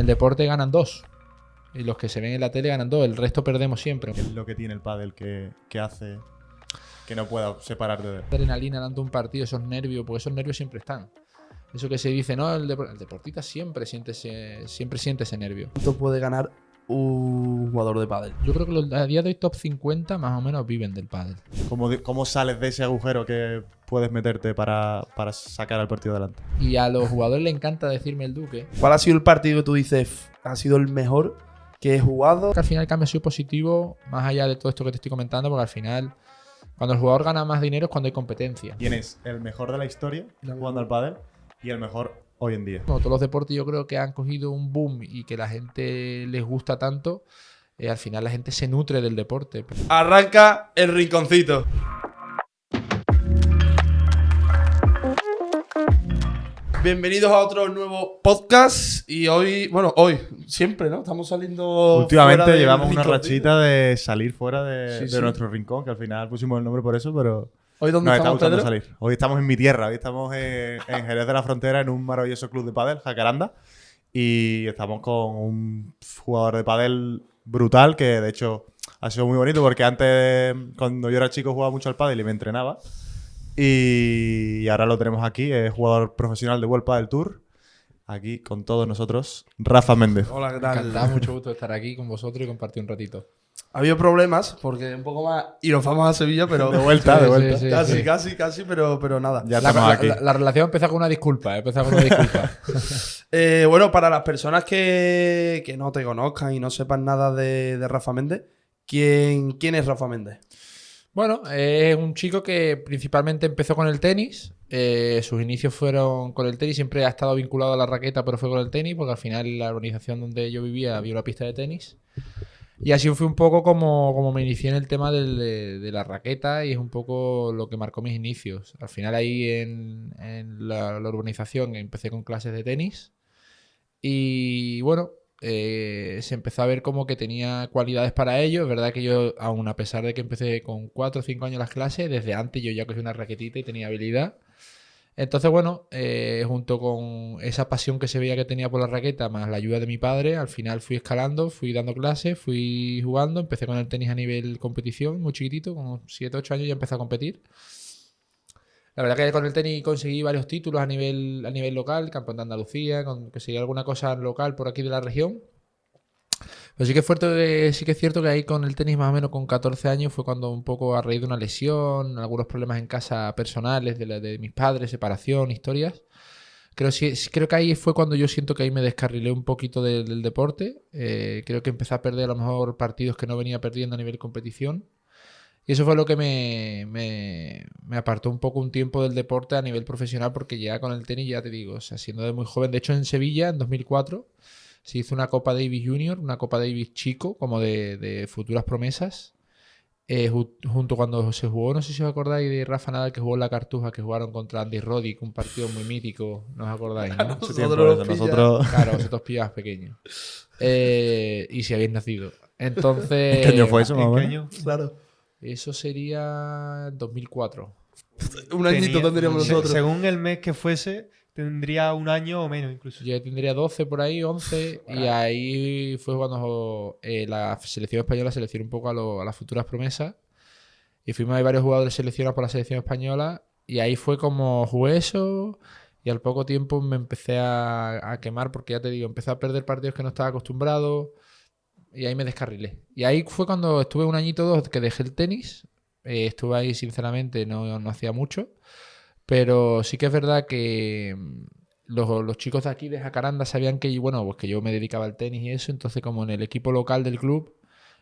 el deporte ganan 2. Y los que se ven en la tele ganan 2. El resto perdemos siempre. ¿Qué es lo que tiene el pádel que hace que no pueda separarte de él? Adrenalina dando un partido, esos nervios, porque esos nervios siempre están. Eso que se dice, no, el deportista siempre siente ese nervio. ¿Cuánto puede ganar un jugador de pádel? Yo creo que a día de hoy top 50 más o menos viven del pádel. ¿Cómo sales de ese agujero que puedes meterte para sacar al partido adelante? Y a los jugadores les encanta decirme el Duque. ¿Cuál ha sido el partido que tú dices ha sido el mejor que he jugado? Que al final el cambio ha sido positivo, más allá de todo esto que te estoy comentando, porque al final, cuando el jugador gana más dinero es cuando hay competencia. ¿Quién es el mejor de la historia jugando al pádel y el mejor hoy en día? Como todos los deportes, yo creo que han cogido un boom y que la gente les gusta tanto, al final la gente se nutre del deporte. Arranca el rinconcito. Bienvenidos a otro nuevo podcast. Y hoy, siempre, ¿no? Estamos saliendo. Últimamente fuera del llevamos una rinconcito. rachita de salir fuera de Sí. nuestro rincón, que al final pusimos el nombre por eso, pero Hoy, ¿dónde nos está estamos, gustando Pedro? salir. Hoy estamos en mi tierra, hoy estamos en Jerez de la Frontera, en un maravilloso club de pádel, Jacaranda, y estamos con un jugador de pádel brutal, que de hecho ha sido muy bonito, porque antes, cuando yo era chico, jugaba mucho al pádel y me entrenaba, y ahora lo tenemos aquí, es jugador profesional de World Padel Tour, aquí con todos nosotros, Rafa Méndez. Hola, ¿qué Encantado, tal? mucho gusto estar aquí con vosotros y compartir un ratito. Ha habido problemas porque un poco más. Y nos vamos a Sevilla, pero. De vuelta, Sí, de vuelta. sí. Casi, pero nada. Ya estamos aquí. La relación empieza con una disculpa, Bueno, para las personas que no te conozcan y no sepan nada de Rafa Méndez, ¿quién es Rafa Méndez? Bueno, es un chico que principalmente empezó con el tenis. Sus inicios fueron con el tenis. Siempre ha estado vinculado a la raqueta, pero fue con el tenis, porque al final en la organización donde yo vivía había una pista de tenis. Y así fue un poco como me inicié en el tema de la raqueta, y es un poco lo que marcó mis inicios. Al final ahí en la urbanización empecé con clases de tenis. Y bueno, se empezó a ver como que tenía cualidades para ello. Es verdad que yo, aun a pesar de que empecé con 4 o 5 años las clases, desde antes yo ya cogí una raquetita y tenía habilidad. Entonces, bueno, junto con esa pasión que se veía que tenía por la raqueta, más la ayuda de mi padre, al final fui escalando, fui dando clases, fui jugando. Empecé con el tenis a nivel competición, muy chiquitito, con 7 8 años ya empecé a competir. La verdad que con el tenis conseguí varios títulos a nivel local, campeón de Andalucía, conseguí alguna cosa local por aquí de la región. Pero sí que es cierto que ahí con el tenis más o menos con 14 años fue cuando un poco a raíz de una lesión, algunos problemas en casa personales de mis padres, separación, historias. Creo que ahí fue cuando yo siento que ahí me descarrilé un poquito del deporte. Creo que empecé a perder a lo mejor partidos que no venía perdiendo a nivel competición. Y eso fue lo que me apartó un poco un tiempo del deporte a nivel profesional, porque ya con el tenis, ya te digo, o sea, siendo de muy joven. De hecho, en Sevilla, en 2004, se hizo una Copa Davis Junior, una Copa Davis chico, como de futuras promesas. Junto cuando se jugó, no sé si os acordáis de Rafa Nadal, que jugó en la Cartuja, que jugaron contra Andy Roddick, un partido muy mítico, ¿no os acordáis? ¿No? Mucho tiempo Nosotros eso, nos nosotros... Claro, vosotros pillabas pequeños. Y si habéis nacido. Entonces... ¿Qué año fue eso, más o ¿En qué menos? año? Claro. Eso sería 2004. Un añito tendríamos nosotros. Según el mes que fuese, tendría un año o menos incluso. Yo tendría 12 por ahí, 11, y ahí fue cuando la selección española seleccionó un poco a las futuras promesas, y fuimos ahí varios jugadores seleccionados por la selección española, y ahí fue como jugué eso, y al poco tiempo me empecé a quemar, porque ya te digo, empecé a perder partidos que no estaba acostumbrado, y ahí me descarrilé. Y ahí fue cuando estuve un añito o dos que dejé el tenis. Estuve ahí sinceramente, no hacía mucho, pero sí que es verdad que los chicos de aquí de Jacaranda sabían que, bueno, pues que yo me dedicaba al tenis y eso. Entonces, como en el equipo local del club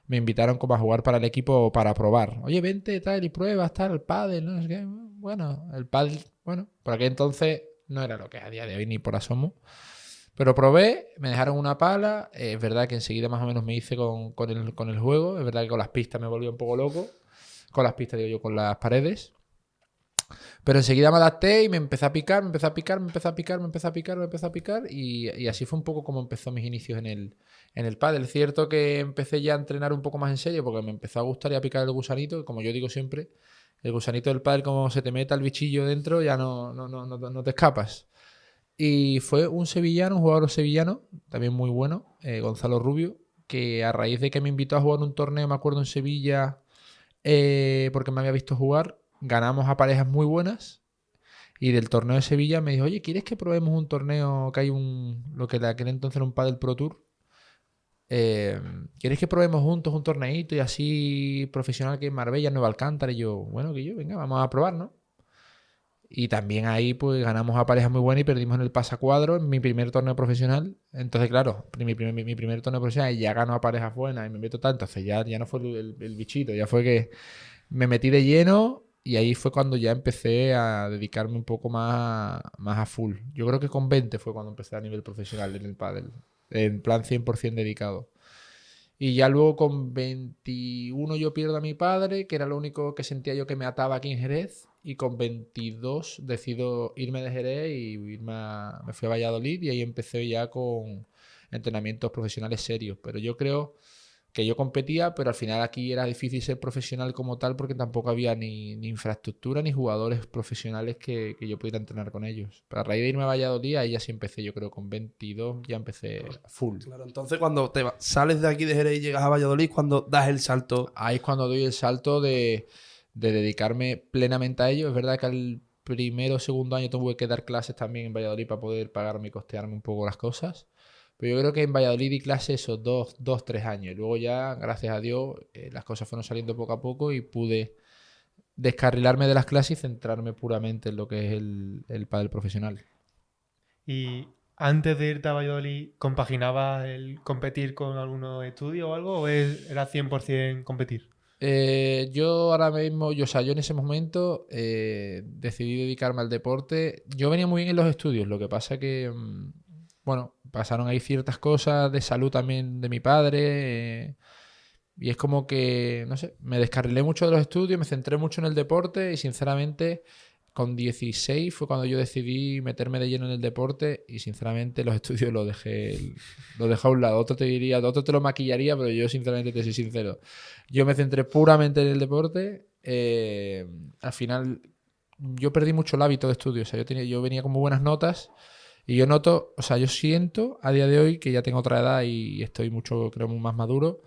me invitaron como a jugar para el equipo, para probar. Oye, vente tal y pruebas tal, el pádel, no sé qué. Bueno, el pádel, bueno, por aquel entonces no era lo que es a día de hoy ni por asomo. Pero probé, me dejaron una pala. Es verdad que enseguida más o menos me hice con el juego. Es verdad que con las pistas me volví un poco loco. Con las pistas, digo yo, con las paredes. Pero enseguida me adapté y me empecé a picar, y así fue un poco como empezó mis inicios en el pádel. Es cierto que empecé ya a entrenar un poco más en serio porque me empezó a gustar y a picar el gusanito. Como yo digo siempre, el gusanito del pádel, como se te meta el bichillo dentro, ya no te escapas. Y fue un sevillano, un jugador sevillano, también muy bueno, Gonzalo Rubio, que a raíz de que me invitó a jugar un torneo, me acuerdo en Sevilla, porque me había visto jugar, ganamos a parejas muy buenas. Y del torneo de Sevilla me dijo, oye, ¿quieres que probemos un torneo que hay lo que de aquel entonces era un Padel Pro Tour? ¿Quieres que probemos juntos un torneito y así profesional que en Marbella, Nueva Alcántara? Y yo, bueno, que yo, venga, vamos a probar, ¿no? Y también ahí pues ganamos a parejas muy buenas y perdimos en el pasacuadro en mi primer torneo profesional. Entonces, claro, mi primer torneo profesional y ya ganó a parejas buenas y me meto tanto. Entonces ya no fue el bichito, ya fue que me metí de lleno y ahí fue cuando ya empecé a dedicarme un poco más a full. Yo creo que con 20 fue cuando empecé a nivel profesional en el pádel, en plan 100% dedicado. Y ya luego con 21 yo pierdo a mi padre, que era lo único que sentía yo que me ataba aquí en Jerez. Y con 22 decido irme de Jerez y me fui a Valladolid y ahí empecé ya con entrenamientos profesionales serios. Pero yo creo que yo competía, pero al final aquí era difícil ser profesional como tal porque tampoco había ni infraestructura ni jugadores profesionales que yo pudiera entrenar con ellos. Pero a raíz de irme a Valladolid, ahí ya sí empecé, yo creo, con 22 ya empecé full. Claro, entonces cuando sales de aquí de Jerez y llegas a Valladolid, cuando das el salto. Ahí es cuando doy el salto de dedicarme plenamente a ello. Es verdad que al primero o segundo año tuve que dar clases también en Valladolid para poder pagarme y costearme un poco las cosas. Pero yo creo que en Valladolid di clases esos 3 años. Luego ya, gracias a Dios, las cosas fueron saliendo poco a poco y pude descarrilarme de las clases y centrarme puramente en lo que es el pádel profesional. Y antes de irte a Valladolid, ¿compaginabas el competir con algunos estudios o algo? ¿O era 100% competir? Yo ahora mismo, yo en ese momento decidí dedicarme al deporte. Yo venía muy bien en los estudios, lo que pasa que, bueno, pasaron ahí ciertas cosas de salud también de mi padre y es como que, no sé, me descarrilé mucho de los estudios, me centré mucho en el deporte y sinceramente con 16 fue cuando yo decidí meterme de lleno en el deporte y sinceramente los estudios los dejé a un lado. Otro te diría, otro te lo maquillaría, pero yo sinceramente te soy sincero. Yo me centré puramente en el deporte. Al final yo perdí mucho el hábito de estudio. O sea, yo venía con muy buenas notas y yo noto, o sea, yo siento a día de hoy que ya tengo otra edad y estoy mucho, creo, más maduro.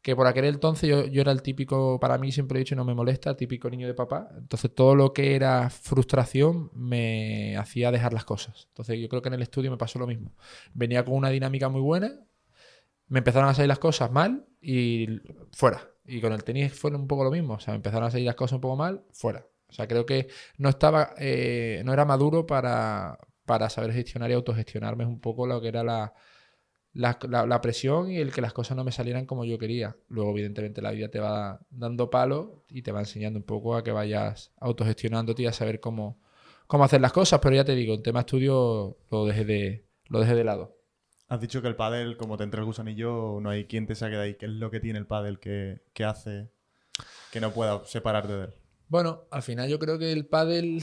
Que por aquel entonces yo era el típico, para mí siempre he dicho, no me molesta, típico niño de papá. Entonces todo lo que era frustración me hacía dejar las cosas. Entonces yo creo que en el estudio me pasó lo mismo. Venía con una dinámica muy buena, me empezaron a salir las cosas mal y fuera. Y con el tenis fue un poco lo mismo. O sea, me empezaron a salir las cosas un poco mal, fuera. O sea, creo que no era maduro para saber gestionar y autogestionarme un poco lo que era la presión y el que las cosas no me salieran como yo quería. Luego, evidentemente, la vida te va dando palo y te va enseñando un poco a que vayas autogestionándote y a saber cómo hacer las cosas. Pero ya te digo, en tema estudio lo dejé de lado. Has dicho que el pádel, como te entra el gusanillo, no hay quien te saque de ahí. ¿Qué es lo que tiene el pádel que hace que no pueda separarte de él? Bueno, al final yo creo que el pádel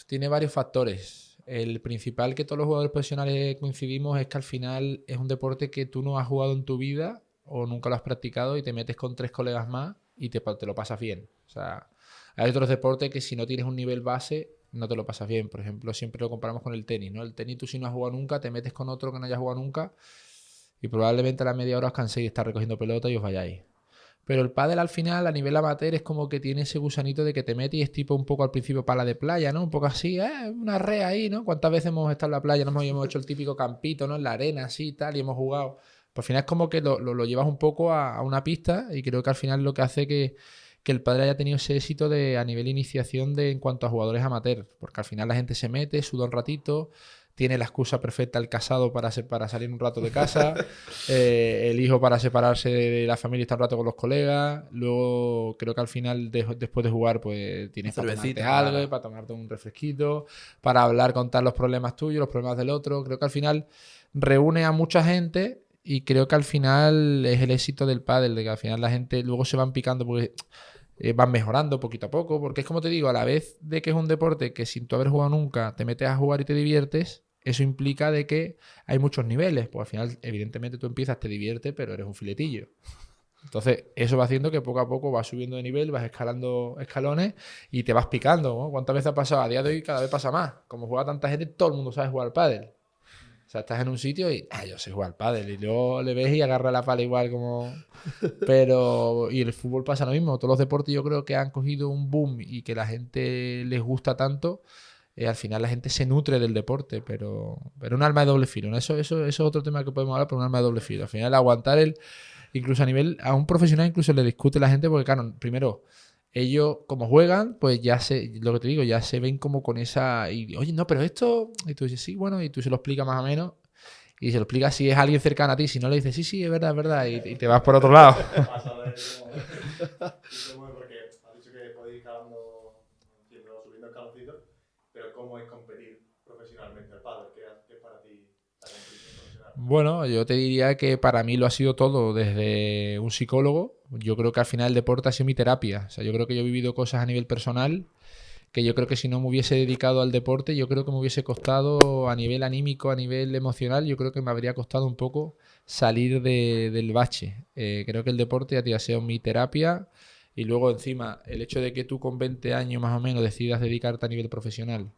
tiene varios factores. El principal que todos los jugadores profesionales coincidimos es que al final es un deporte que tú no has jugado en tu vida o nunca lo has practicado y te metes con 3 colegas más y te lo pasas bien. O sea, hay otros deportes que si no tienes un nivel base no te lo pasas bien. Por ejemplo, siempre lo comparamos con el tenis, ¿no? El tenis tú si no has jugado nunca, te metes con otro que no hayas jugado nunca y probablemente a la media hora os canséis de estar recogiendo pelota y os vayáis. Pero el pádel al final, a nivel amateur, es como que tiene ese gusanito de que te metes y es tipo un poco al principio pala de playa, ¿no? Un poco así, una rea ahí, ¿no? ¿Cuántas veces hemos estado en la playa? Hemos hecho el típico campito, ¿no? En la arena, así y tal, y hemos jugado. Pues al final es como que lo llevas un poco a una pista y creo que al final lo que hace que el pádel haya tenido ese éxito a nivel iniciación en cuanto a jugadores amateurs. Porque al final la gente se mete, suda un ratito, tiene la excusa perfecta el casado para salir un rato de casa, el hijo para separarse de la familia y estar un rato con los colegas. Luego creo que al final, después de jugar, pues tienes para tomarte algo, para tomarte un refresquito, para hablar, contar los problemas tuyos, los problemas del otro. Creo que al final reúne a mucha gente y creo que al final es el éxito del pádel, de que al final la gente luego se van picando porque van mejorando poquito a poco, porque es como te digo, a la vez de que es un deporte que sin tú haber jugado nunca te metes a jugar y te diviertes, eso implica de que hay muchos niveles, pues al final evidentemente tú empiezas, te diviertes, pero eres un filetillo. Entonces eso va haciendo que poco a poco vas subiendo de nivel, vas escalando escalones y te vas picando, ¿no? ¿Cuántas veces ha pasado? A día de hoy cada vez pasa más. Como juega tanta gente, todo el mundo sabe jugar al pádel. O sea, estás en un sitio y yo sé jugar al pádel y luego le ves y agarra la pala igual como... Pero... Y el fútbol pasa lo mismo. Todos los deportes yo creo que han cogido un boom y que la gente les gusta tanto. Al final la gente se nutre del deporte, pero un arma de doble filo, ¿no? Eso es otro tema que podemos hablar, pero un arma de doble filo. Al final aguantar incluso a un profesional incluso le discute la gente porque, claro, primero, ellos como juegan, pues lo que te digo, ya se ven como con esa... Y, oye, no, pero esto... Y tú dices, sí, bueno, y tú se lo explicas más o menos. Y se lo explicas si es alguien cercano a ti. Si no, le dices, sí, es verdad. Y te vas por otro lado. Porque has dicho que podéis ir subiendo escaloncitos, pero ¿cómo es competir profesionalmente al pádel? ¿Qué es para ti la competición profesional? Bueno, yo te diría que para mí lo ha sido todo desde un psicólogo. Yo creo que al final el deporte ha sido mi terapia. O sea, yo creo que yo he vivido cosas a nivel personal que yo creo que si no me hubiese dedicado al deporte, yo creo que me hubiese costado a nivel anímico, a nivel emocional, yo creo que me habría costado un poco salir del bache. Creo que el deporte ha sido mi terapia y luego encima el hecho de que tú con 20 años más o menos decidas dedicarte a nivel profesional.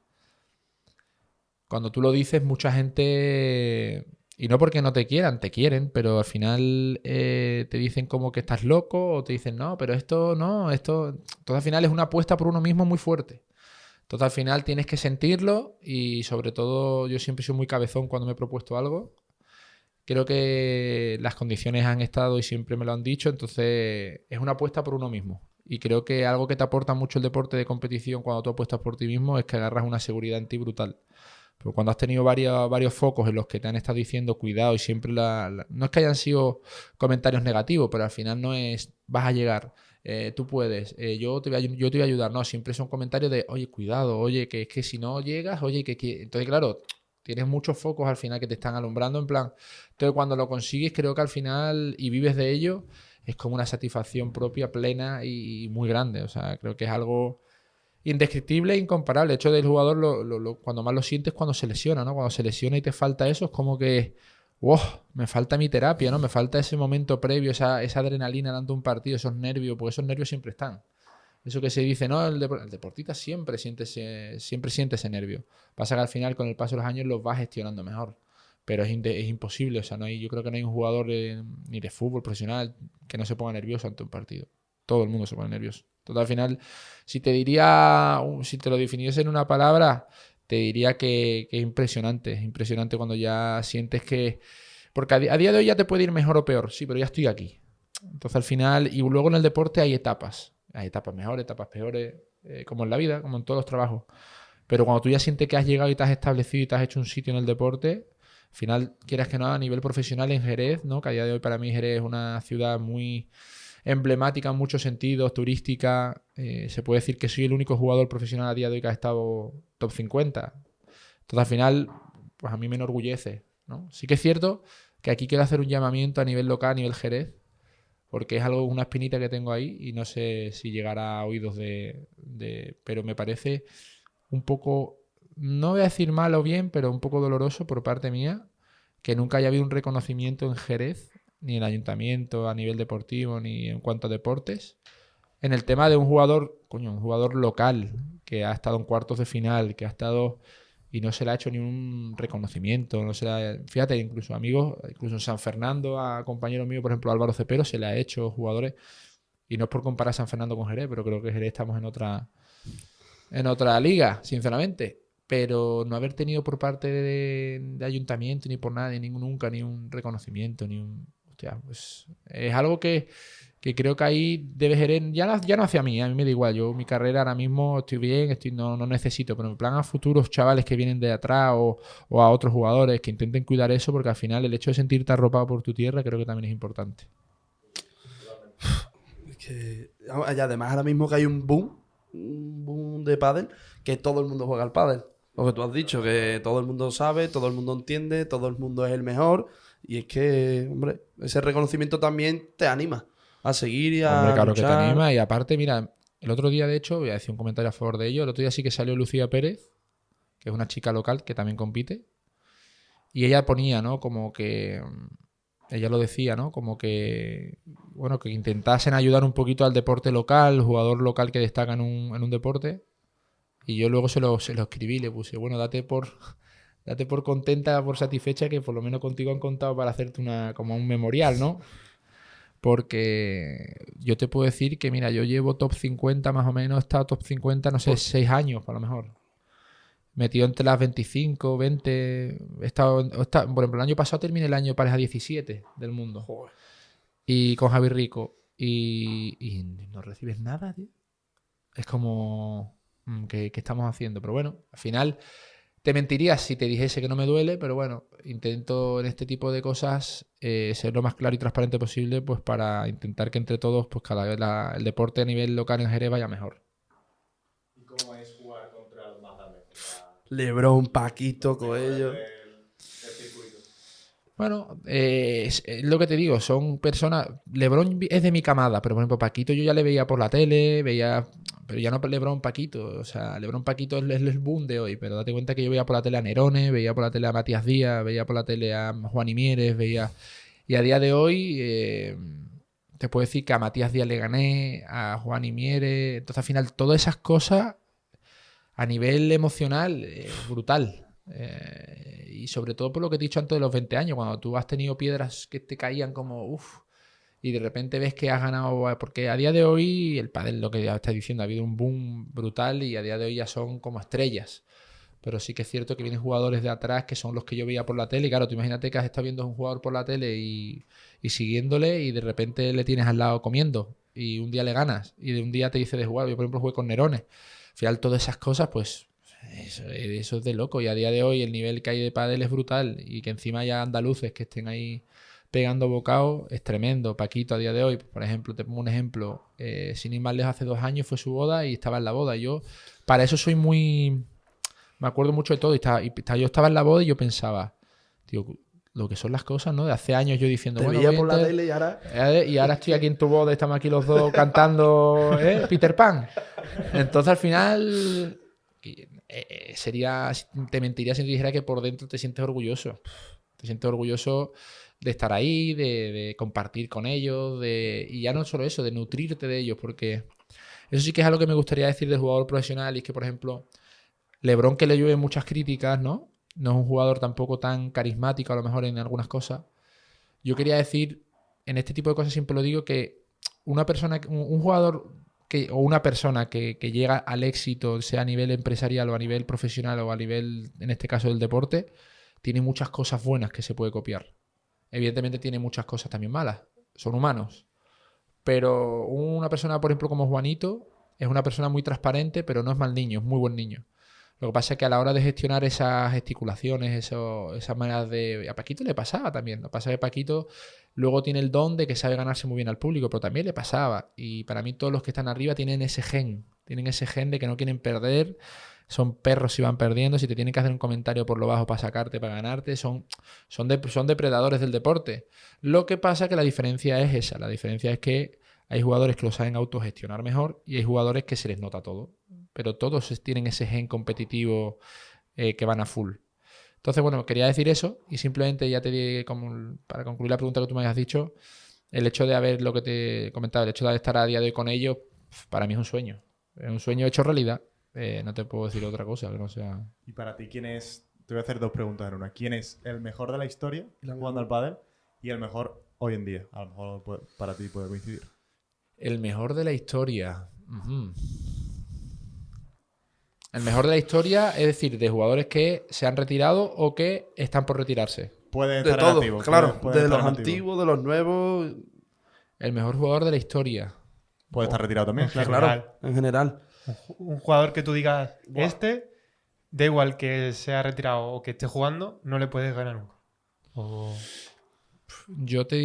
Cuando tú lo dices, mucha gente... Y no porque no te quieran, te quieren, pero al final te dicen como que estás loco o te dicen, no, pero esto no, esto... Entonces al final es una apuesta por uno mismo muy fuerte. Entonces al final tienes que sentirlo y sobre todo yo siempre soy muy cabezón cuando me he propuesto algo. Creo que las condiciones han estado y siempre me lo han dicho, entonces es una apuesta por uno mismo. Y creo que algo que te aporta mucho el deporte de competición cuando tú apuestas por ti mismo es que agarras una seguridad en ti brutal. Pero cuando has tenido varios focos en los que te han estado diciendo cuidado y siempre no es que hayan sido comentarios negativos, pero al final no es vas a llegar, tú puedes, yo te voy a ayudar. No, siempre son comentarios de oye, cuidado, oye, que es que si no llegas, oye, que... Entonces, claro, tienes muchos focos al final que te están alumbrando en plan. Entonces, cuando lo consigues, creo que al final y vives de ello, es como una satisfacción propia, plena y muy grande. O sea, creo que es algo... indescriptible e incomparable. El hecho del jugador, cuando más lo sientes cuando se lesiona, ¿no? Cuando se lesiona y te falta eso, es como que, wow, me falta mi terapia, ¿no? Me falta ese momento previo, esa adrenalina dando un partido, esos nervios, porque esos nervios siempre están. Eso que se dice, no, el deportista siempre siente ese nervio. Pasa que al final, con el paso de los años, los va gestionando mejor. Pero es imposible, o sea, yo creo que no hay un jugador ni de fútbol profesional que no se ponga nervioso ante un partido. Todo el mundo se pone nervioso. Entonces, al final, si te lo definiese en una palabra, te diría que es impresionante. Es impresionante cuando ya sientes que... Porque a día de hoy ya te puede ir mejor o peor, sí, pero ya estoy aquí. Entonces, al final, y luego en el deporte hay etapas. Hay etapas mejores, etapas peores, como en la vida, como en todos los trabajos. Pero cuando tú ya sientes que has llegado y te has establecido y te has hecho un sitio en el deporte, al final, quieras que no, a nivel profesional en Jerez, ¿no? Que a día de hoy para mí Jerez es una ciudad muy emblemática en muchos sentidos, turística. Se puede decir que soy el único jugador profesional a día de hoy que ha estado top 50. Entonces, al final, pues a mí me enorgullece, ¿no? Sí que es cierto que aquí quiero hacer un llamamiento a nivel local, a nivel Jerez, porque es una espinita que tengo ahí y no sé si llegará a oídos pero me parece un poco, no voy a decir mal o bien, pero un poco doloroso por parte mía, que nunca haya habido un reconocimiento en Jerez, ni en el ayuntamiento a nivel deportivo, ni en cuanto a deportes, en el tema de un jugador local, que ha estado en cuartos de final, que ha estado y no se le ha hecho ni un reconocimiento, fíjate, incluso amigos, incluso en San Fernando, a compañeros míos, por ejemplo Álvaro Cepero, se le ha hecho jugadores, y no es por comparar San Fernando con Jerez, pero creo que Jerez estamos en otra liga, sinceramente. Pero no haber tenido por parte de ayuntamiento ni por nadie, nunca, ni un reconocimiento, ni un... Hostia, pues es algo que creo que ahí debe Jerez, ya no hacia mí, a mí me da igual, yo mi carrera ahora mismo estoy bien, no necesito, pero en plan a futuros chavales que vienen de atrás o a otros jugadores que intenten cuidar eso, porque al final el hecho de sentirte arropado por tu tierra creo que también es importante. Es que, y además ahora mismo que hay un boom de pádel, que todo el mundo juega al pádel. Lo que tú has dicho, que todo el mundo sabe, todo el mundo entiende, todo el mundo es el mejor. Y es que, hombre, ese reconocimiento también te anima a seguir y a Hombre, claro luchar. que te anima. Y aparte, mira, el otro día, de hecho, voy a decir un comentario a favor de ello. El otro día sí que salió Lucía Pérez, que es una chica local que también compite. Y ella ponía, ¿no? Como que... Ella lo decía, ¿no? Como que... Bueno, que intentasen ayudar un poquito al deporte local, el jugador local que destaca en un deporte. Y yo luego se lo escribí, le puse, bueno, date por Date por contenta, por satisfecha, que por lo menos contigo han contado para hacerte como un memorial, ¿no? Porque yo te puedo decir que, mira, yo llevo top 50 más o menos, he estado top 50, no sé, 6 años a lo mejor. Metido entre las 25, 20. Por ejemplo, el año pasado terminé el año pareja 17 del mundo. Joder. Y con Javi Rico. Y no recibes nada, tío. Es como... ¿Qué estamos haciendo? Pero bueno, al final te mentiría si te dijese que no me duele, pero bueno, intento en este tipo de cosas ser lo más claro y transparente posible, pues para intentar que entre todos, pues cada vez el deporte a nivel local en Jerez vaya mejor. ¿Y cómo es jugar contra los más grandes? Lebron, Paquito, Coello. Bueno, es lo que te digo, son personas... LeBron es de mi camada, pero por ejemplo Paquito yo ya le veía por la tele, pero ya no LeBron Paquito, o sea, LeBron Paquito es el boom de hoy, pero date cuenta que yo veía por la tele a Nerone, veía por la tele a Matías Díaz, veía por la tele a Juan Imieres, veía... Y a día de hoy te puedo decir que a Matías Díaz le gané, a Juan Imieres, entonces al final todas esas cosas a nivel emocional brutal. Y sobre todo por lo que he dicho antes de los 20 años, cuando tú has tenido piedras que te caían como uff, y de repente ves que has ganado, porque a día de hoy el pádel, lo que ya estás diciendo, ha habido un boom brutal y a día de hoy ya son como estrellas. Pero sí que es cierto que vienen jugadores de atrás que son los que yo veía por la tele. Y claro, tú imagínate que has estado viendo a un jugador por la tele y siguiéndole y de repente le tienes al lado comiendo y un día le ganas y de un día te dice de jugar. Yo por ejemplo jugué con Nerone. Al final todas esas cosas pues... Eso es de loco y a día de hoy el nivel que hay de pádel es brutal y que encima haya andaluces que estén ahí pegando bocados es tremendo. Paquito a día de hoy, por ejemplo, te pongo un ejemplo, sin ir más lejos, hace 2 años fue su boda y estaba en la boda. Yo para eso soy muy... Me acuerdo mucho de todo yo estaba en la boda y yo pensaba, tío, lo que son las cosas, ¿no? De hace años yo diciendo... Te bueno, veía por la tele y ahora... Y ahora estoy aquí en tu boda, estamos aquí los dos cantando Peter Pan. Entonces al final... te mentiría si te dijera que por dentro te sientes orgulloso. Te sientes orgulloso de estar ahí, de compartir con ellos, y ya no solo eso, de nutrirte de ellos, porque eso sí que es algo que me gustaría decir del jugador profesional, y es que, por ejemplo, LeBron, que le llueve muchas críticas, ¿no? No es un jugador tampoco tan carismático, a lo mejor en algunas cosas. Yo quería decir, en este tipo de cosas siempre lo digo, que una persona, un jugador... o una persona que llega al éxito, sea a nivel empresarial o a nivel profesional o a nivel, en este caso, del deporte, tiene muchas cosas buenas que se puede copiar. Evidentemente tiene muchas cosas también malas. Son humanos. Pero una persona, por ejemplo, como Juanito, es una persona muy transparente, pero no es mal niño, es muy buen niño. Lo que pasa es que a la hora de gestionar esas gesticulaciones, esas maneras de... A Paquito le pasaba también. Lo que pasa es que Paquito luego tiene el don de que sabe ganarse muy bien al público, pero también le pasaba. Y para mí todos los que están arriba tienen ese gen. Tienen ese gen de que no quieren perder. Son perros si van perdiendo. Si te tienen que hacer un comentario por lo bajo para sacarte, para ganarte, son depredadores del deporte. Lo que pasa es que la diferencia es esa. La diferencia es que hay jugadores que lo saben autogestionar mejor y hay jugadores que se les nota todo. Pero todos tienen ese gen competitivo que van a full. Entonces, bueno, quería decir eso y simplemente ya te di, para concluir la pregunta que tú me habías dicho, el hecho de haber, lo que te comentaba, el hecho de estar a día de hoy con ellos, para mí es un sueño. Es un sueño hecho realidad. No te puedo decir otra cosa que no sea... Y para ti, ¿quién es? Te voy a hacer 2 preguntas en una. ¿Quién es el mejor de la historia jugando al pádel y el mejor hoy en día? A lo mejor para ti puede coincidir. El mejor de la historia. Uh-huh. El mejor de la historia, es decir, de jugadores que se han retirado o que están por retirarse. Puede De estar todo, activo. claro. Puede De estar los en activo. antiguos, de los nuevos... El mejor jugador de la historia. Puede estar retirado también. Claro. Claro, en general. Un jugador que tú digas, Buah. da igual que se ha retirado o que esté jugando, no le puedes ganar nunca. Yo te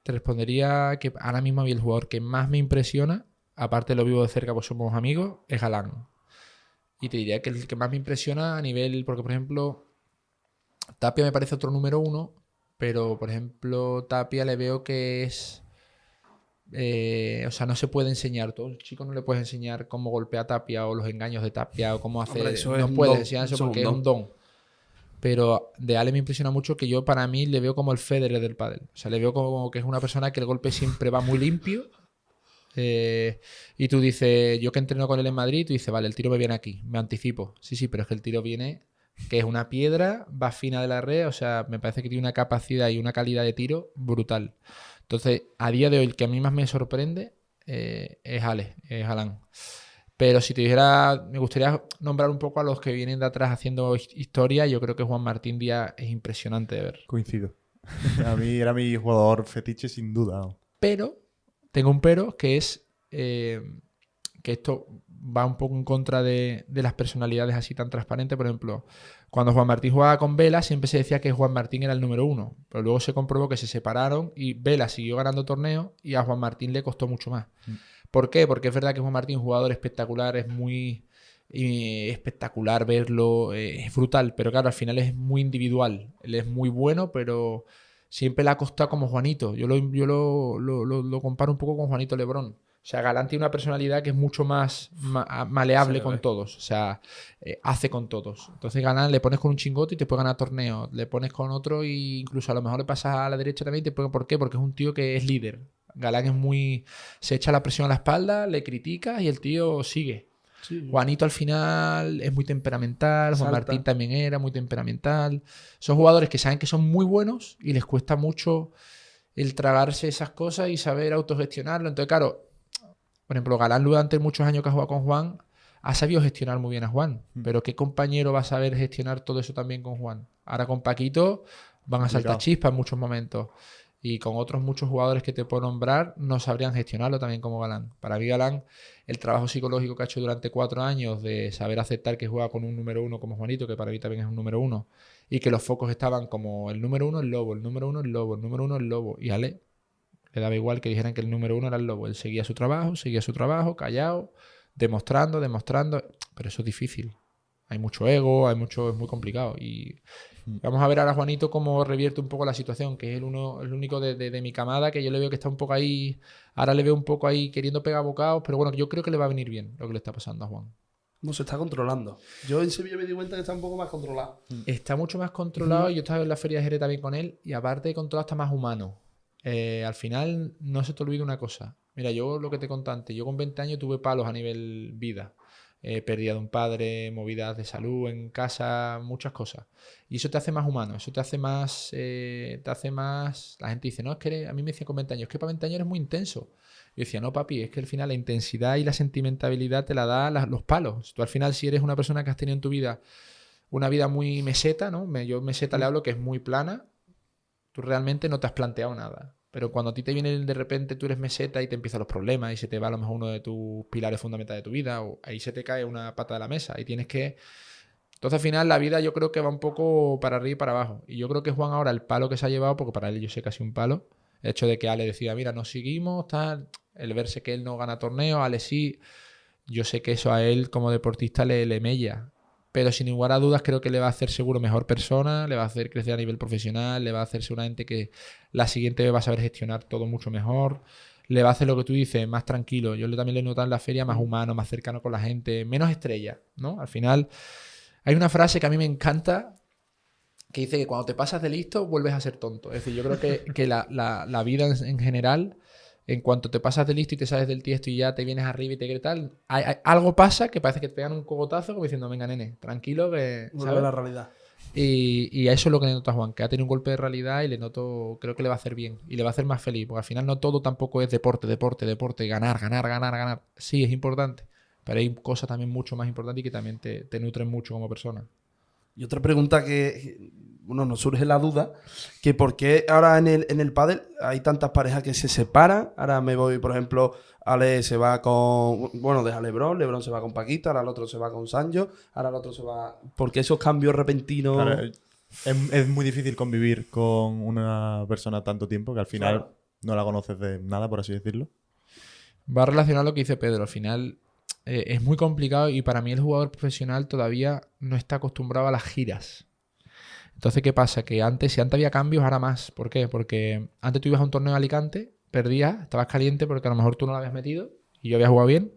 respondería que ahora mismo a mí el jugador que más me impresiona, aparte lo vivo de cerca pues somos amigos, es Galán. Y te diría que el que más me impresiona a nivel, porque por ejemplo, Tapia me parece otro número 1, pero por ejemplo, Tapia le veo que es... o sea, no se puede enseñar. Todo el chico no le puedes enseñar cómo golpea Tapia o los engaños de Tapia o cómo hacer... Hombre, eso es no un puedes don, enseñar eso eso es porque un es un don. Pero de Ale me impresiona mucho que yo para mí le veo como el Federer del pádel. O sea, le veo como que es una persona que el golpe siempre va muy limpio. Y tú dices, yo que entreno con él en Madrid, tú dices, vale, el tiro me viene aquí, me anticipo. Sí, pero es que el tiro viene que es una piedra, va fina de la red, o sea, me parece que tiene una capacidad y una calidad de tiro brutal. Entonces, a día de hoy, el que a mí más me sorprende es Alan. Pero si te dijera, me gustaría nombrar un poco a los que vienen de atrás haciendo historia. Yo creo que Juan Martín Díaz es impresionante de ver. Coincido. A mí era mi jugador fetiche sin duda. Pero, tengo un pero, que es que esto va un poco en contra de las personalidades así tan transparentes. Por ejemplo, cuando Juan Martín jugaba con Vela, siempre se decía que Juan Martín era el número 1. Pero luego se comprobó que se separaron y Vela siguió ganando torneos y a Juan Martín le costó mucho más. ¿Por qué? Porque es verdad que Juan Martín es un jugador espectacular, es muy espectacular verlo, es brutal, pero claro, al final es muy individual. Él es muy bueno, pero siempre le ha costado como Juanito. Yo lo comparo un poco con Juanito Lebrón. O sea, Galán tiene una personalidad que es mucho más maleable con todos. O sea, hace con todos. Entonces, Galán le pones con un chingote y te puede ganar torneos. Le pones con otro e incluso a lo mejor le pasas a la derecha también y te puede... ¿Por qué? Porque es un tío que es líder. Galán es muy... Se echa la presión a la espalda, le criticas y el tío sigue. Sí. Juanito al final es muy temperamental, Juan Martín también era muy temperamental. Son jugadores que saben que son muy buenos y les cuesta mucho el tragarse esas cosas y saber autogestionarlo. Entonces, claro, por ejemplo, Galán durante muchos años que ha jugado con Juan ha sabido gestionar muy bien a Juan. Pero ¿qué compañero va a saber gestionar todo eso también con Juan? Ahora con Paquito van a saltar chispas en muchos momentos. Y con otros muchos jugadores que te puedo nombrar no sabrían gestionarlo también como Galán. Para mí Galán, el trabajo psicológico que ha hecho durante 4 años de saber aceptar que juega con un número 1 como Juanito, que para mí también es un número 1, y que los focos estaban como el número 1 el Lobo, el número 1 el Lobo, el número 1 el Lobo. Y Ale le daba igual que dijeran que el número 1 era el Lobo. Él seguía su trabajo, callado, demostrando. Pero eso es difícil. Hay mucho ego, es muy complicado. Y vamos a ver ahora a Juanito cómo revierte un poco la situación, que es el único de mi camada que yo le veo que está un poco ahí. Ahora le veo un poco ahí queriendo pegar bocados, pero bueno, yo creo que le va a venir bien lo que le está pasando a Juan. No se está controlando. Yo en Sevilla me di cuenta que está un poco más controlado. Está mucho más controlado. Yo estaba en la Feria de Jerez también con él y aparte de controlado está más humano. Al final no se te olvida una cosa. Mira, yo lo que te conté antes, yo con 20 años tuve palos a nivel vida. Pérdida de un padre, movidas de salud en casa, muchas cosas. Y eso te hace más humano, eso te hace más... La gente dice, no, es que a mí me decían con 20 años, es que para 20 años eres muy intenso. Yo decía, no, papi, es que al final la intensidad y la sentimentabilidad te la da los palos. Tú al final, si eres una persona que has tenido en tu vida una vida muy meseta, ¿no? Yo meseta le hablo que es muy plana, tú realmente no te has planteado nada. Pero cuando a ti te viene de repente, tú eres meseta y te empiezan los problemas y se te va a lo mejor uno de tus pilares fundamentales de tu vida, o ahí se te cae una pata de la mesa y tienes que... Entonces al final la vida yo creo que va un poco para arriba y para abajo. Y yo creo que Juan ahora el palo que se ha llevado, porque para él yo sé que ha sido un palo, el hecho de que Ale decida, mira, nos seguimos, tal, el verse que él no gana torneos, Ale sí, yo sé que eso a él como deportista le mella. Pero sin lugar a dudas creo que le va a hacer seguro mejor persona, le va a hacer crecer a nivel profesional, le va a hacer seguramente que la siguiente vez va a saber gestionar todo mucho mejor, le va a hacer lo que tú dices, más tranquilo. Yo también le he notado en la feria más humano, más cercano con la gente, menos estrella, ¿no? Al final hay una frase que a mí me encanta que dice que cuando te pasas de listo vuelves a ser tonto. Es decir, yo creo que la vida en general... En cuanto te pasas de listo y te sales del tiesto y ya te vienes arriba y te gritas, algo pasa que parece que te pegan un cogotazo como diciendo, venga, nene, tranquilo, que... Vuelve a la realidad. Y a eso es lo que le noto a Juan, que ha tenido un golpe de realidad y le noto, creo que le va a hacer bien y le va a hacer más feliz, porque al final no todo tampoco es deporte, ganar. Sí, es importante, pero hay cosas también mucho más importantes y que también te nutren mucho como persona. Y otra pregunta que, bueno, nos surge la duda, que por qué ahora en el pádel hay tantas parejas que se separan. Ahora me voy, por ejemplo, Ale se va con, bueno, deja Lebrón, Lebrón se va con Paquito, ahora el otro se va con Sancho, ahora el otro se va... ¿Por qué esos cambios repentinos? Claro, es muy difícil convivir con una persona tanto tiempo que al final no la conoces de nada, por así decirlo. Va a relacionar lo que dice Pedro, al final... es muy complicado y para mí el jugador profesional todavía no está acostumbrado a las giras. Entonces, ¿qué pasa? Que si antes había cambios, ahora más. ¿Por qué? Porque antes tú ibas a un torneo de Alicante, perdías, estabas caliente porque a lo mejor tú no lo habías metido y yo había jugado bien.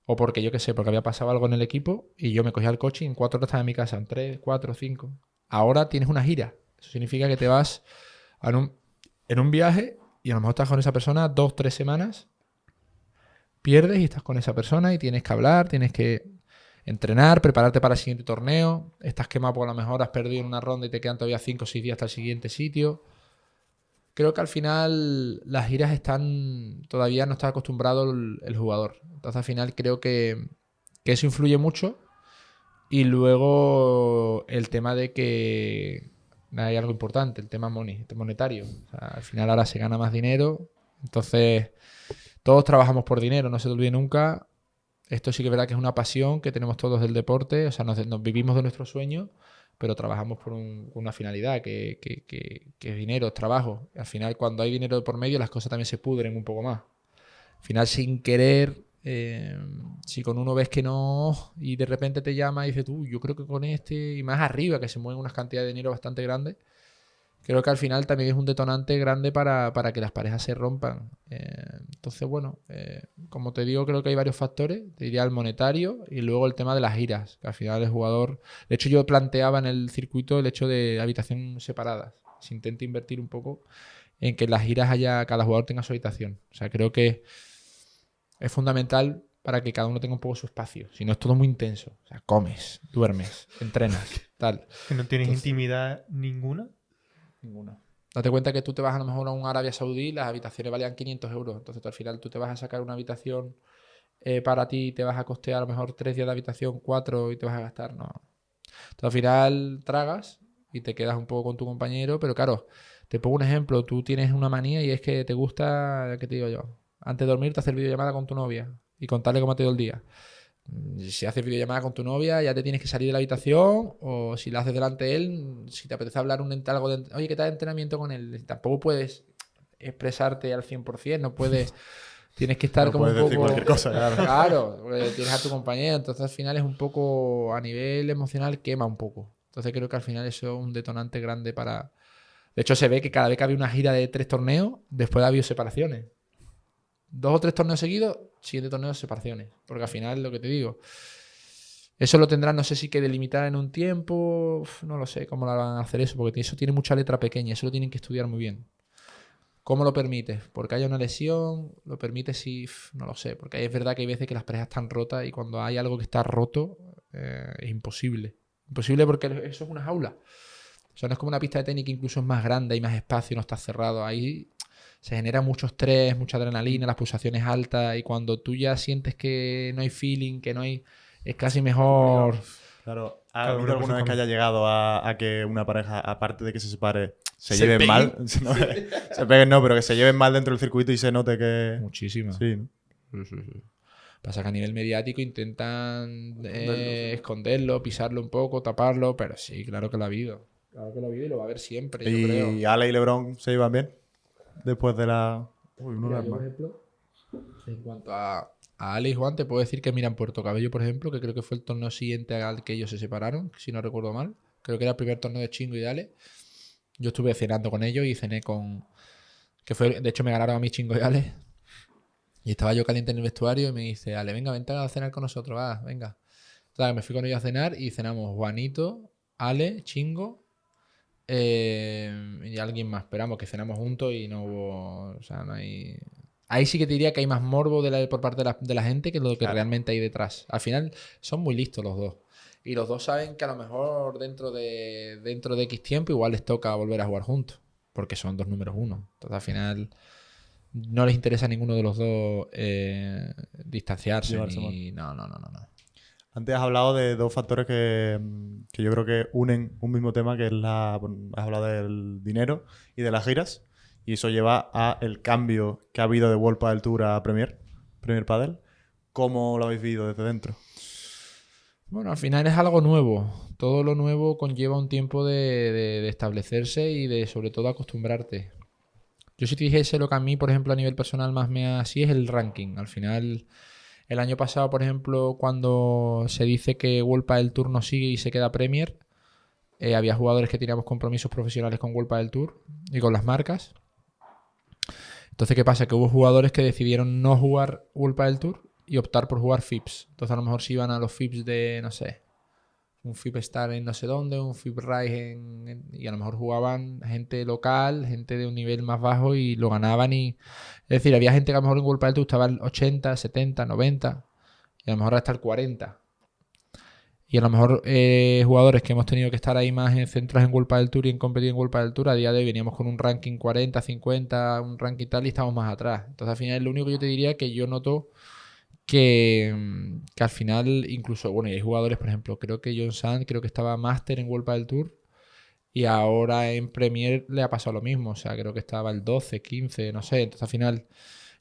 O porque, yo qué sé, porque había pasado algo en el equipo y yo me cogía el coche y en 4 horas estaba en mi casa, en 3, 4, 5. Ahora tienes una gira. Eso significa que te vas en un viaje y a lo mejor estás con esa persona 2, 3 semanas. Pierdes y estás con esa persona y tienes que hablar, entrenar, prepararte para el siguiente torneo. Estás quemado porque a lo mejor has perdido en una ronda y te quedan todavía 5 o 6 días hasta el siguiente sitio. Creo que al final las giras todavía no está acostumbrado el jugador. Entonces al final creo que eso influye mucho. Y luego el tema de que hay algo importante, el tema monetario. O sea, al final ahora se gana más dinero. Entonces todos trabajamos por dinero, no se te olvide nunca. Esto sí que es verdad que es una pasión que tenemos todos del deporte. O sea, nos vivimos de nuestros sueños, pero trabajamos por una finalidad, que es dinero, es trabajo. Al final, cuando hay dinero por medio, las cosas también se pudren un poco más. Al final, sin querer, si con uno ves que no y de repente te llama y dices tú, yo creo que con este, y más arriba, que se mueven unas cantidades de dinero bastante grandes, creo que al final también es un detonante grande para que las parejas se rompan. Entonces, bueno, como te digo, creo que hay varios factores. Te diría el monetario y luego el tema de las giras, que al final el jugador... De hecho, yo planteaba en el circuito el hecho de habitaciones separadas. Se intenta invertir un poco en que en las giras cada jugador tenga su habitación. O sea, creo que es fundamental para que cada uno tenga un poco su espacio. Si no, es todo muy intenso. O sea, comes, duermes, entrenas, tal. Que no tienes intimidad ninguna. Ninguna. Date cuenta que tú te vas a lo mejor a un Arabia Saudí y las habitaciones valían 500 euros. Entonces tú, al final tú te vas a sacar una habitación para ti y te vas a costear a lo mejor 3 días de habitación, 4 y te vas a gastar. No. Entonces al final tragas y te quedas un poco con tu compañero. Pero claro, te pongo un ejemplo. Tú tienes una manía y es que te gusta, ¿qué te digo yo? Antes de dormir te hacer videollamada con tu novia y contarle cómo te ha ido el día. Si haces videollamada con tu novia, ya te tienes que salir de la habitación, o si la haces delante de él, si te apetece hablar algo de... Oye, ¿qué tal el entrenamiento con él? Tampoco puedes expresarte al 100%, no puedes... Tienes que estar No como un puedes poco... decir cualquier cosa, claro. Claro, porque tienes a tu compañero, entonces al final es un poco... A nivel emocional quema un poco. Entonces creo que al final eso es un detonante grande para... De hecho se ve que cada vez que había una gira de 3 torneos, después ha habido separaciones. 2 o 3 torneos seguidos, siguiente torneo separaciones. Porque al final, lo que te digo, eso lo tendrán, no sé si que delimitar en un tiempo, no lo sé cómo lo van a hacer eso, porque eso tiene mucha letra pequeña, eso lo tienen que estudiar muy bien. ¿Cómo lo permites? ¿Porque haya una lesión? ¿Lo permites si...? No lo sé, porque es verdad que hay veces que las parejas están rotas y cuando hay algo que está roto, es imposible. Imposible porque eso es una jaula. O sea, no es como una pista de tenis que incluso es más grande, hay más espacio, no está cerrado. Ahí se genera mucho estrés, mucha adrenalina, las pulsaciones altas y cuando tú ya sientes que no hay feeling, que no hay... Es casi mejor... Claro, ¿ha Cada habido uno por alguna su vez que camino. haya llegado a que una pareja, aparte de que se separe, se ¿Se lleven peguen? mal? No, se peguen no, pero que se lleven mal dentro del circuito y se note que... Muchísimo. Sí, ¿no? Sí. Pasa que a nivel mediático intentan sí. esconderlo, pisarlo un poco, taparlo, pero sí, claro que lo ha habido. Claro que lo ha habido y lo va a haber siempre, yo creo. ¿Y Ale y LeBron se llevan bien? Después de la... Uy, una Mira, alarma. yo, por ejemplo, en cuanto a Ale y Juan, te puedo decir que miran Puerto Cabello, por ejemplo, que creo que fue el torneo siguiente al que ellos se separaron, si no recuerdo mal. Creo que era el primer torneo de Chingo y de Ale. Yo estuve cenando con ellos y cené con... De hecho, me ganaron a mí Chingo y Ale. Y estaba yo caliente en el vestuario y me dice, Ale, venga, vente a cenar con nosotros, va, venga. Entonces me fui con ellos a cenar y cenamos Juanito, Ale, Chingo y alguien más. Esperamos que cenamos juntos y no hubo... O sea, no hay... Ahí sí que te diría que hay más morbo por parte de la gente que lo que Claro. realmente hay detrás. Al final son muy listos los dos. Y los dos saben que a lo mejor dentro de X tiempo igual les toca volver a jugar juntos. Porque son 2 números 1. Entonces al final no les interesa a ninguno de los dos distanciarse. Llevarse No. Antes has hablado de 2 factores que yo creo que unen un mismo tema, que es has hablado del dinero y de las giras, y eso lleva a el cambio que ha habido de World Padel Tour a Premier Padel. ¿Cómo lo habéis vivido desde dentro? Bueno, al final es algo nuevo. Todo lo nuevo conlleva un tiempo de establecerse y de sobre todo acostumbrarte. Yo si te dijese lo que a mí, por ejemplo, a nivel personal más me así es el ranking. Al final, el año pasado, por ejemplo, cuando se dice que World Padel Tour no sigue y se queda Premier, había jugadores que teníamos compromisos profesionales con World Padel Tour y con las marcas. Entonces, ¿qué pasa? Que hubo jugadores que decidieron no jugar World Padel Tour y optar por jugar FIPS. Entonces, a lo mejor se iban a los FIPS de, no sé, un FIP Star en no sé dónde, un FIP Rise y a lo mejor jugaban gente local, gente de un nivel más bajo y lo ganaban es decir, había gente que a lo mejor en World Padel Tour estaba el 80, 70, 90 y a lo mejor hasta el 40. Y a lo mejor jugadores que hemos tenido que estar ahí más centrados en World Padel Tour y en competir en World Padel Tour, a día de hoy veníamos con un ranking 40, 50, un ranking tal y estamos más atrás. Entonces al final lo único que yo te diría que yo noto que al final incluso, bueno, y hay jugadores, por ejemplo, creo que John Sand, creo que estaba máster en World Padel Tour y ahora en Premier le ha pasado lo mismo, o sea, creo que estaba el 12, 15, no sé, entonces al final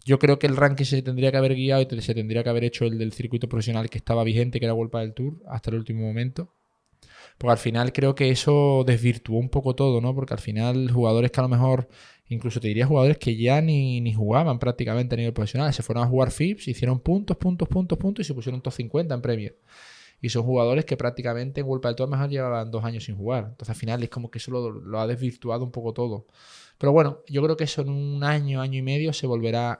yo creo que el ranking se tendría que haber guiado y se tendría que haber hecho el del circuito profesional que estaba vigente, que era World Padel Tour, hasta el último momento. Porque al final creo que eso desvirtuó un poco todo, ¿no? Porque al final jugadores que a lo mejor, incluso te diría jugadores que ya ni jugaban prácticamente a nivel profesional, se fueron a jugar FIBS, hicieron puntos y se pusieron top 50 en Premier. Y son jugadores que prácticamente en World Padel Tour mejor llevaban 2 años sin jugar. Entonces al final es como que eso lo ha desvirtuado un poco todo. Pero bueno, yo creo que eso en un año y medio se volverá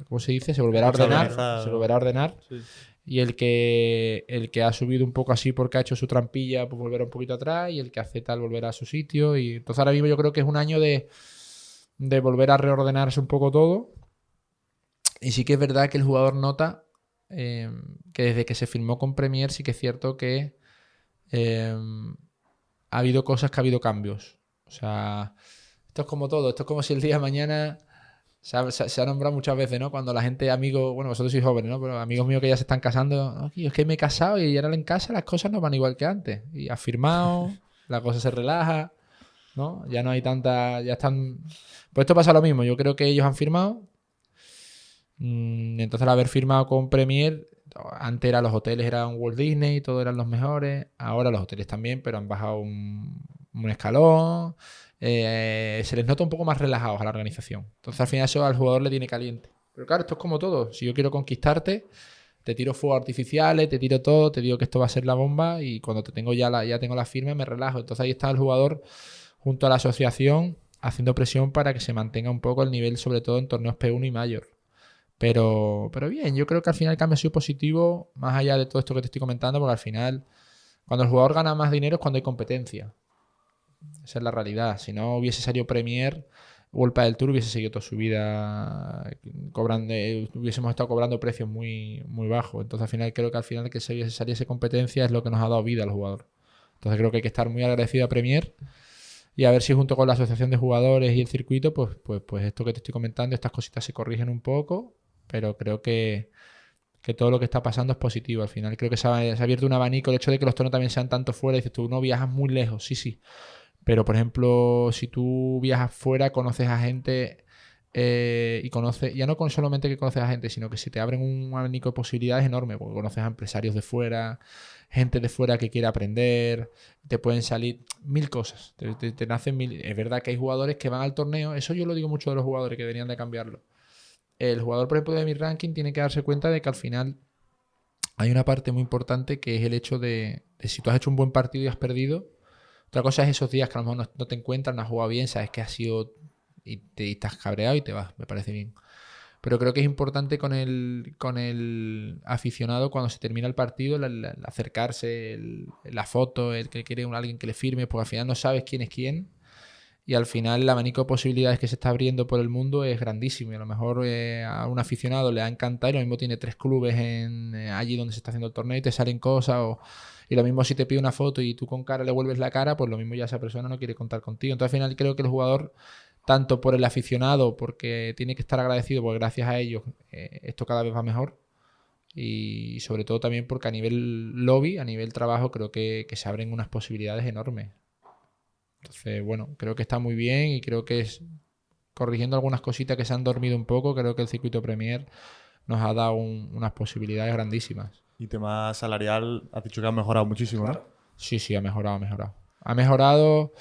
¿cómo se dice? Se volverá a ordenar. Se volverá a ordenar. Sí. Y el que ha subido un poco así porque ha hecho su trampilla, pues volverá un poquito atrás. Y el que hace tal volverá a su sitio. Y entonces ahora mismo yo creo que es un año de volver a reordenarse un poco todo. Y sí que es verdad que el jugador nota que desde que se firmó con Premier sí que es cierto que ha habido cosas que ha habido cambios. O sea, esto es como todo. Esto es como si el día de mañana se ha nombrado muchas veces, ¿no? Cuando la gente, amigos, bueno, vosotros sois jóvenes, ¿no? Pero amigos míos que ya se están casando, "No, tío, es que me he casado y ahora en casa las cosas no van igual que antes. Y has firmado, la cosa se relaja, ¿no? Ya no hay tanta, ya están... Pues esto pasa lo mismo. Yo creo que ellos han firmado. Entonces al haber firmado con Premier, antes los hoteles eran Walt Disney, todos eran los mejores. Ahora los hoteles también, pero han bajado un escalón. Se les nota un poco más relajados a la organización. Entonces al final eso al jugador le tiene caliente. Pero claro, esto es como todo. Si yo quiero conquistarte, te tiro fuegos artificiales, te tiro todo, te digo que esto va a ser la bomba y cuando te tengo ya tengo la firma me relajo. Entonces ahí está el jugador junto a la asociación haciendo presión para que se mantenga un poco el nivel, sobre todo en torneos P1 y Mayor. Pero bien, yo creo que al final el cambio ha sido positivo, más allá de todo esto que te estoy comentando, porque al final, cuando el jugador gana más dinero es cuando hay competencia. Esa es la realidad. Si no hubiese salido Premier, World Padel Tour hubiese seguido toda su vida cobrando, hubiésemos estado cobrando precios muy, muy bajos. Entonces al final creo que al final que saliese competencia es lo que nos ha dado vida al jugador. Entonces creo que hay que estar muy agradecido a Premier y a ver si junto con la asociación de jugadores y el circuito, pues esto que te estoy comentando, estas cositas se corrigen un poco. Pero creo que todo lo que está pasando es positivo. Al final creo que se ha abierto un abanico. El hecho de que los torneos también sean tanto fuera, dices tú, no viajas muy lejos, sí. Pero, por ejemplo, si tú viajas fuera, conoces a gente y conoces, ya no solamente que conoces a gente, sino que se te abren un abanico de posibilidades enorme, porque conoces a empresarios de fuera, gente de fuera que quiere aprender, te pueden salir 1000 cosas. Te nacen 1000. Es verdad que hay jugadores que van al torneo, eso yo lo digo mucho de los jugadores que deberían de cambiarlo. El jugador, por ejemplo, de mi ranking tiene que darse cuenta de que al final hay una parte muy importante que es el hecho de si tú has hecho un buen partido y has perdido. Otra cosa es esos días que a lo mejor no te encuentras, no has jugado bien, sabes que has sido y estás cabreado y te vas, me parece bien. Pero creo que es importante con el aficionado cuando se termina el partido, el acercarse, la foto, el que quiere alguien que le firme, porque al final no sabes quién es quién. Y al final el abanico de posibilidades que se está abriendo por el mundo es grandísimo. Y a lo mejor a un aficionado le ha encantado y lo mismo tiene 3 clubes allí donde se está haciendo el torneo y te salen cosas. Y lo mismo si te pide una foto y tú con cara le vuelves la cara, pues lo mismo ya esa persona no quiere contar contigo. Entonces al final creo que el jugador, tanto por el aficionado, porque tiene que estar agradecido, porque gracias a ellos esto cada vez va mejor. Y sobre todo también porque a nivel lobby, a nivel trabajo, creo que se abren unas posibilidades enormes. Entonces, bueno, creo que está muy bien y creo que es corrigiendo algunas cositas que se han dormido un poco, creo que el circuito Premier nos ha dado unas posibilidades grandísimas. Y tema salarial, has dicho que ha mejorado muchísimo, ¿no? Sí, ha mejorado. Ha mejorado.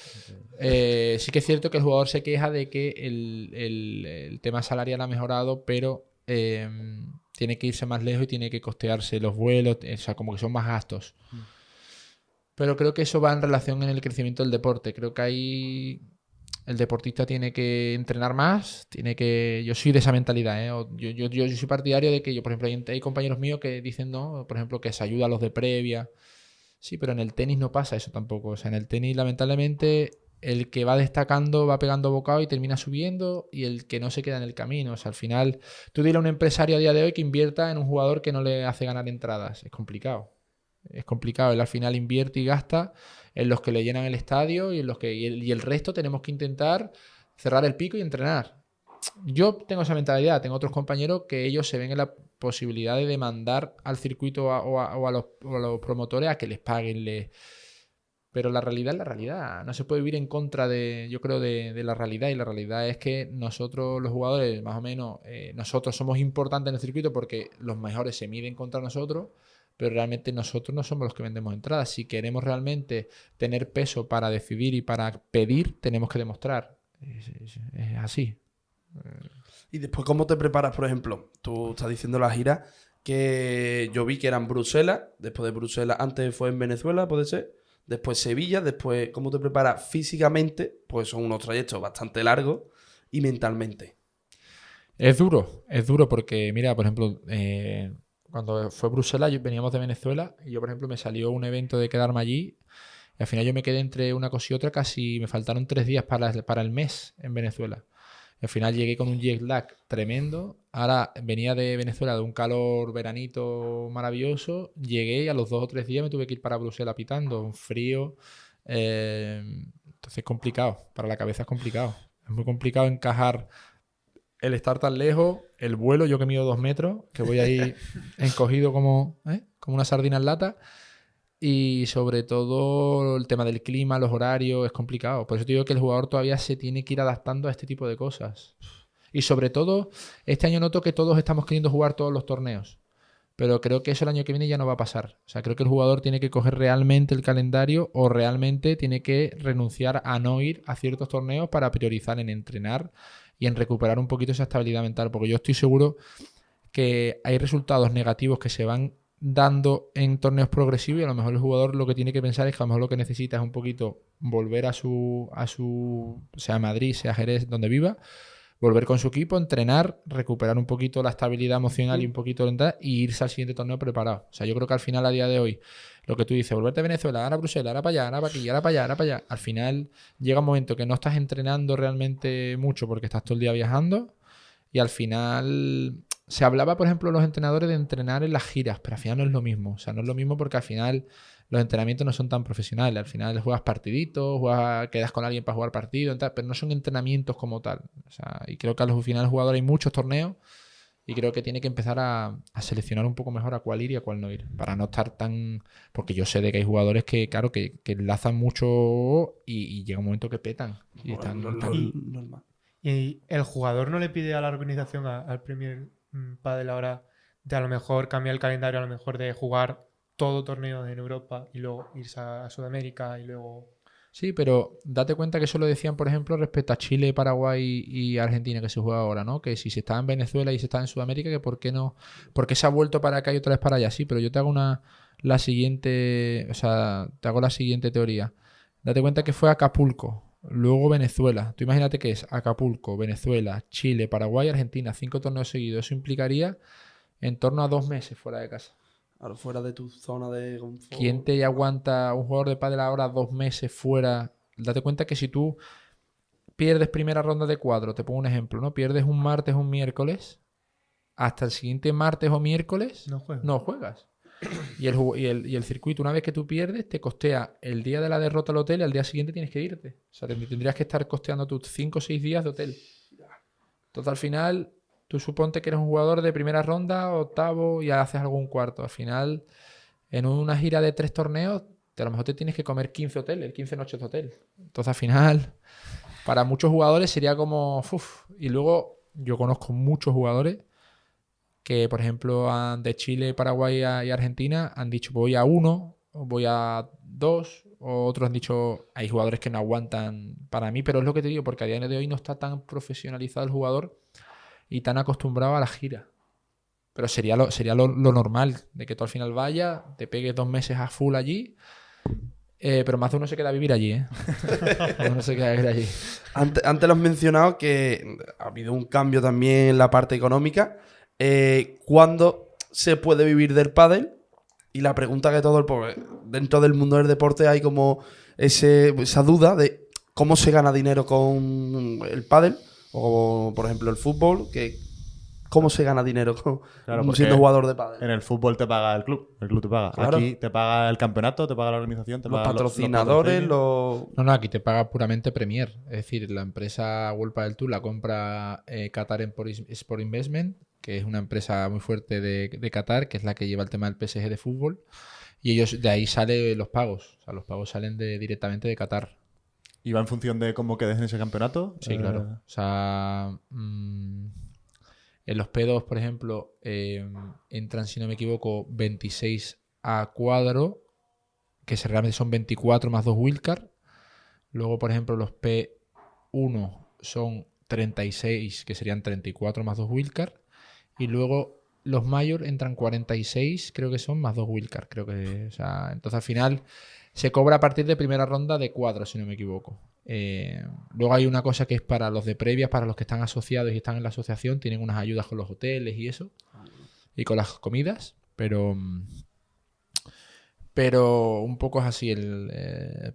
Sí que es cierto que el jugador se queja de que el tema salarial ha mejorado, pero tiene que irse más lejos y tiene que costearse los vuelos, o sea, como que son más gastos. Pero creo que eso va en relación en el crecimiento del deporte. Creo que ahí el deportista tiene que entrenar más, yo soy de esa mentalidad, ¿eh? Yo soy partidario de que por ejemplo, hay compañeros míos que dicen, no, por ejemplo, que se ayuda a los de previa. Sí, pero en el tenis no pasa eso tampoco. O sea, en el tenis, lamentablemente, el que va destacando va pegando bocado y termina subiendo, y el que no se queda en el camino. O sea, al final, tú dile a un empresario a día de hoy que invierta en un jugador que no le hace ganar entradas. Es complicado. Es complicado. Él al final invierte y gasta en los que le llenan el estadio y en los que y el resto tenemos que intentar cerrar el pico y entrenar. Yo tengo esa mentalidad. Tengo otros compañeros que ellos se ven en la posibilidad de demandar al circuito o a los promotores a que les paguen. Pero la realidad es la realidad. No se puede vivir en contra yo creo, de la realidad. Y la realidad es que nosotros, los jugadores, más o menos, nosotros somos importantes en el circuito porque los mejores se miden contra nosotros, pero realmente nosotros no somos los que vendemos entradas. Si queremos realmente tener peso para decidir y para pedir, tenemos que demostrar. Es así. Y después, ¿cómo te preparas, por ejemplo? Tú estás diciendo la gira que yo vi que era en Bruselas, después de Bruselas, antes fue en Venezuela, ¿puede ser? Después Sevilla, después, ¿cómo te preparas físicamente? Pues son unos trayectos bastante largos y mentalmente. Es duro porque, mira, por ejemplo, cuando fue Bruselas, veníamos de Venezuela y yo, por ejemplo, me salió un evento de quedarme allí y al final yo me quedé entre una cosa y otra, casi me faltaron 3 días para el mes en Venezuela. Al final llegué con un jet lag tremendo. Ahora venía de Venezuela de un calor veranito maravilloso. Llegué y a los 2 o 3 días me tuve que ir para Bruselas pitando. Un frío. Entonces es complicado. Para la cabeza es complicado. Es muy complicado encajar el estar tan lejos, el vuelo, yo que mido 2 metros, que voy ahí encogido como una sardina en lata. Y sobre todo el tema del clima, los horarios, es complicado. Por eso te digo que el jugador todavía se tiene que ir adaptando a este tipo de cosas. Y sobre todo, este año noto que todos estamos queriendo jugar todos los torneos. Pero creo que eso el año que viene ya no va a pasar. O sea, creo que el jugador tiene que coger realmente el calendario o realmente tiene que renunciar a no ir a ciertos torneos para priorizar en entrenar y en recuperar un poquito esa estabilidad mental. Porque yo estoy seguro que hay resultados negativos que se van dando en torneos progresivos y a lo mejor el jugador lo que tiene que pensar es que a lo mejor lo que necesita es un poquito volver a su sea Madrid, sea Jerez, donde viva, volver con su equipo, entrenar, recuperar un poquito la estabilidad emocional y un poquito de y irse al siguiente torneo preparado. O sea, yo creo que al final, a día de hoy, lo que tú dices, volverte a Venezuela, ahora a Bruselas, ahora para allá, ahora para aquí, ahora para allá, ahora para allá, al final llega un momento que no estás entrenando realmente mucho porque estás todo el día viajando y al final se hablaba, por ejemplo, los entrenadores de entrenar en las giras, pero al final no es lo mismo. O sea, no es lo mismo porque al final los entrenamientos no son tan profesionales. Al final juegas partiditos, quedas con alguien para jugar partido, pero no son entrenamientos como tal. O sea, y creo que al final el jugador hay muchos torneos y creo que tiene que empezar a seleccionar un poco mejor a cuál ir y a cuál no ir. Para no estar tan... Porque yo sé de que hay jugadores que, claro, que enlazan mucho y llega un momento que petan. Y están normal. Y el jugador no le pide a la organización, al Premier Padel ahora, de a lo mejor cambiar el calendario, a lo mejor de jugar todo torneo en Europa y luego irse a Sudamérica y luego... Sí, pero date cuenta que eso lo decían, por ejemplo, respecto a Chile, Paraguay y Argentina, que se juega ahora, ¿no? Que si se estaba en Venezuela y se estaba en Sudamérica, que por qué no... ¿Por qué se ha vuelto para acá y otra vez para allá? Sí, pero yo te hago la siguiente teoría. Date cuenta que fue Acapulco, luego Venezuela. Tú imagínate que es Acapulco, Venezuela, Chile, Paraguay, Argentina, 5 torneos seguidos. Eso implicaría en torno a 2 meses fuera de casa. Claro, fuera de tu zona de confort. ¿Quién te aguanta un jugador de pádel ahora 2 meses fuera? Date cuenta que si tú pierdes primera ronda de 4, te pongo un ejemplo, ¿no? Pierdes un martes o un miércoles, hasta el siguiente martes o miércoles no juegas. Y el circuito, una vez que tú pierdes, te costea el día de la derrota al hotel y al día siguiente tienes que irte. O sea, tendrías que estar costeando tus 5 o 6 días de hotel. Entonces, al final, tú suponte que eres un jugador de primera ronda, octavo y haces algún cuarto. Al final, en una gira de 3 torneos, a lo mejor te tienes que comer 15 hoteles, 15 noches de hotel. Entonces, al final, para muchos jugadores sería como... Y luego, yo conozco muchos jugadores que, por ejemplo, de Chile, Paraguay y Argentina han dicho voy a 1, voy a 2, o otros han dicho hay jugadores que no aguantan para mí, pero es lo que te digo, porque a día de hoy no está tan profesionalizado el jugador y tan acostumbrado a la gira. Pero sería lo normal, de que tú al final vayas, te pegues 2 meses a full allí, pero más de uno se queda a vivir allí, ¿eh? Uno se queda a vivir allí. Antes lo has mencionado que ha habido un cambio también en la parte económica. ¿Cuándo se puede vivir del pádel? Y la pregunta que dentro del mundo del deporte hay como esa duda de cómo se gana dinero con el pádel o, por ejemplo, el fútbol, que ¿Cómo se gana dinero Claro, porque siendo jugador de pádel? En el fútbol te paga el club te paga. Claro. Aquí te paga el campeonato, te paga la organización, te Los paga patrocinadores, patrocinios. los... No, aquí te paga puramente Premier. Es decir, la empresa World Padel Tour la compra Qatar Sport Investment, que es una empresa muy fuerte de Qatar, que es la que lleva el tema del PSG de fútbol. Y ellos, de ahí salen los pagos. O sea, los pagos salen directamente de Qatar. ¿Y va en función de cómo quedes en ese campeonato? Sí, claro. O sea, en los P2, por ejemplo, entran, si no me equivoco, 26 a cuadro, que realmente son 24 más 2 wildcard. Luego, por ejemplo, los P1 son 36, que serían 34 más 2 wildcard. Y luego los Major entran 46, creo que son, más 2 wildcard. Creo que, o sea, entonces al final se cobra a partir de primera ronda de cuadro, si no me equivoco. Luego hay una cosa que es para los de previas, para los que están asociados y están en la asociación, tienen unas ayudas con los hoteles y eso, y con las comidas, pero un poco es así,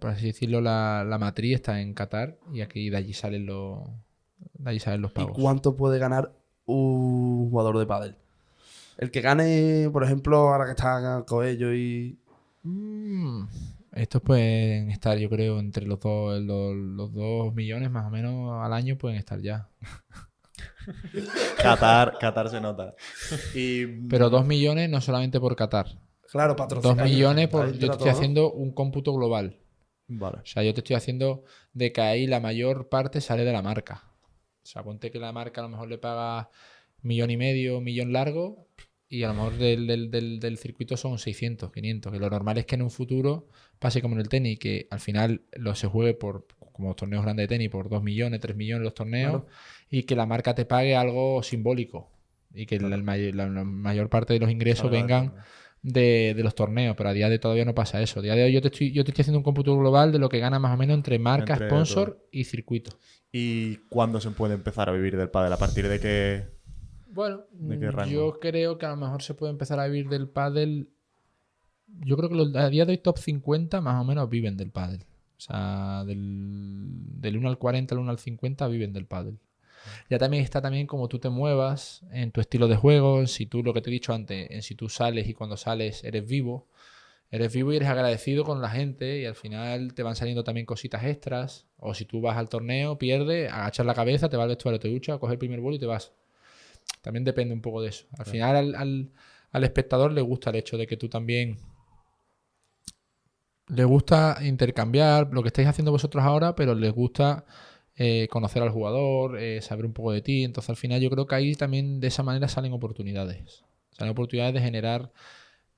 por así decirlo, la matriz está en Qatar y aquí de allí salen los ¿Y pagos. cuánto puede ganar un jugador de pádel? El que gane, por ejemplo, ahora que está Coello y... Estos pueden estar, yo creo, entre los 2 millones más o menos al año pueden estar ya. Qatar se nota. Pero 2 millones no solamente por Qatar. Claro, 2 patrocinadores. millones Ahí yo entra te todo, estoy ¿no? haciendo un cómputo global. Vale. O sea, yo te estoy haciendo de que ahí la mayor parte sale de la marca. O sea, ponte que la marca a lo mejor le paga 1,5 millones, 1 millón largo, y a lo mejor del circuito son 600, 500. Que lo normal es que en un futuro pase como en el tenis, que al final se juegue como torneos grandes de tenis, por 2 millones, 3 millones los torneos, Claro. y que la marca te pague algo simbólico. Y que la mayor parte de los ingresos vengan de los torneos, pero a día de hoy todavía no pasa eso. A día de hoy yo te estoy haciendo un cómputo global de lo que gana más o menos entre marca, Entre sponsor todo. y circuito. ¿Y cuándo se puede empezar a vivir del pádel? ¿A partir de qué? Bueno, ¿De qué rango? yo creo que a lo mejor se puede empezar a vivir del pádel. Yo creo que a día de hoy top 50 más o menos viven del pádel. O sea, del 1 al 40, del 1 al 50 viven del pádel. Ya también está también como tú te muevas en tu estilo de juego, en si tú, lo que te he dicho antes, en si tú sales y cuando sales eres vivo. Eres vivo y eres agradecido con la gente y al final te van saliendo también cositas extras. O si tú vas al torneo, pierdes, agachas la cabeza, te vas al vestuario, te duchas, coges el primer vuelo y te vas. También depende un poco de eso. Al final al espectador le gusta el hecho de que tú también... Le gusta intercambiar lo que estáis haciendo vosotros ahora, pero les gusta conocer al jugador, saber un poco de ti. Entonces al final yo creo que ahí también de esa manera salen oportunidades. Salen oportunidades de generar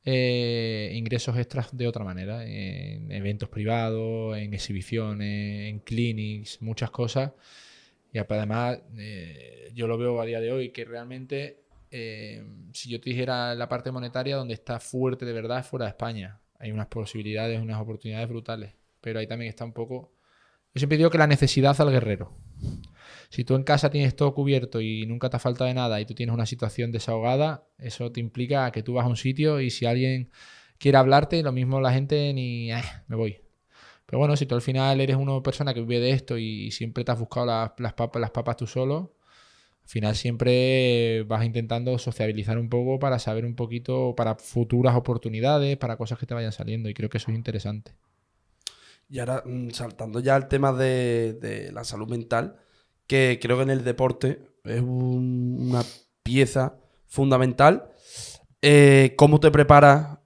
ingresos extras de otra manera. En eventos privados, en exhibiciones, en clinics, muchas cosas. Y además yo lo veo a día de hoy que realmente si yo te dijera la parte monetaria donde está fuerte de verdad es fuera de España. Hay unas posibilidades, unas oportunidades brutales. Pero ahí también está un poco... Yo siempre digo que la necesidad al guerrero. Si tú en casa tienes todo cubierto y nunca te falta de nada y tú tienes una situación desahogada, eso te implica que tú vas a un sitio y si alguien quiere hablarte, lo mismo la gente ni... me voy. Pero bueno, si tú al final eres una persona que vive de esto y siempre te has buscado las papas tú solo, al final siempre vas intentando sociabilizar un poco para saber un poquito, para futuras oportunidades, para cosas que te vayan saliendo y creo que eso es interesante. Y ahora, saltando ya al tema de la salud mental, que creo que en el deporte es una pieza fundamental. ¿Cómo te preparas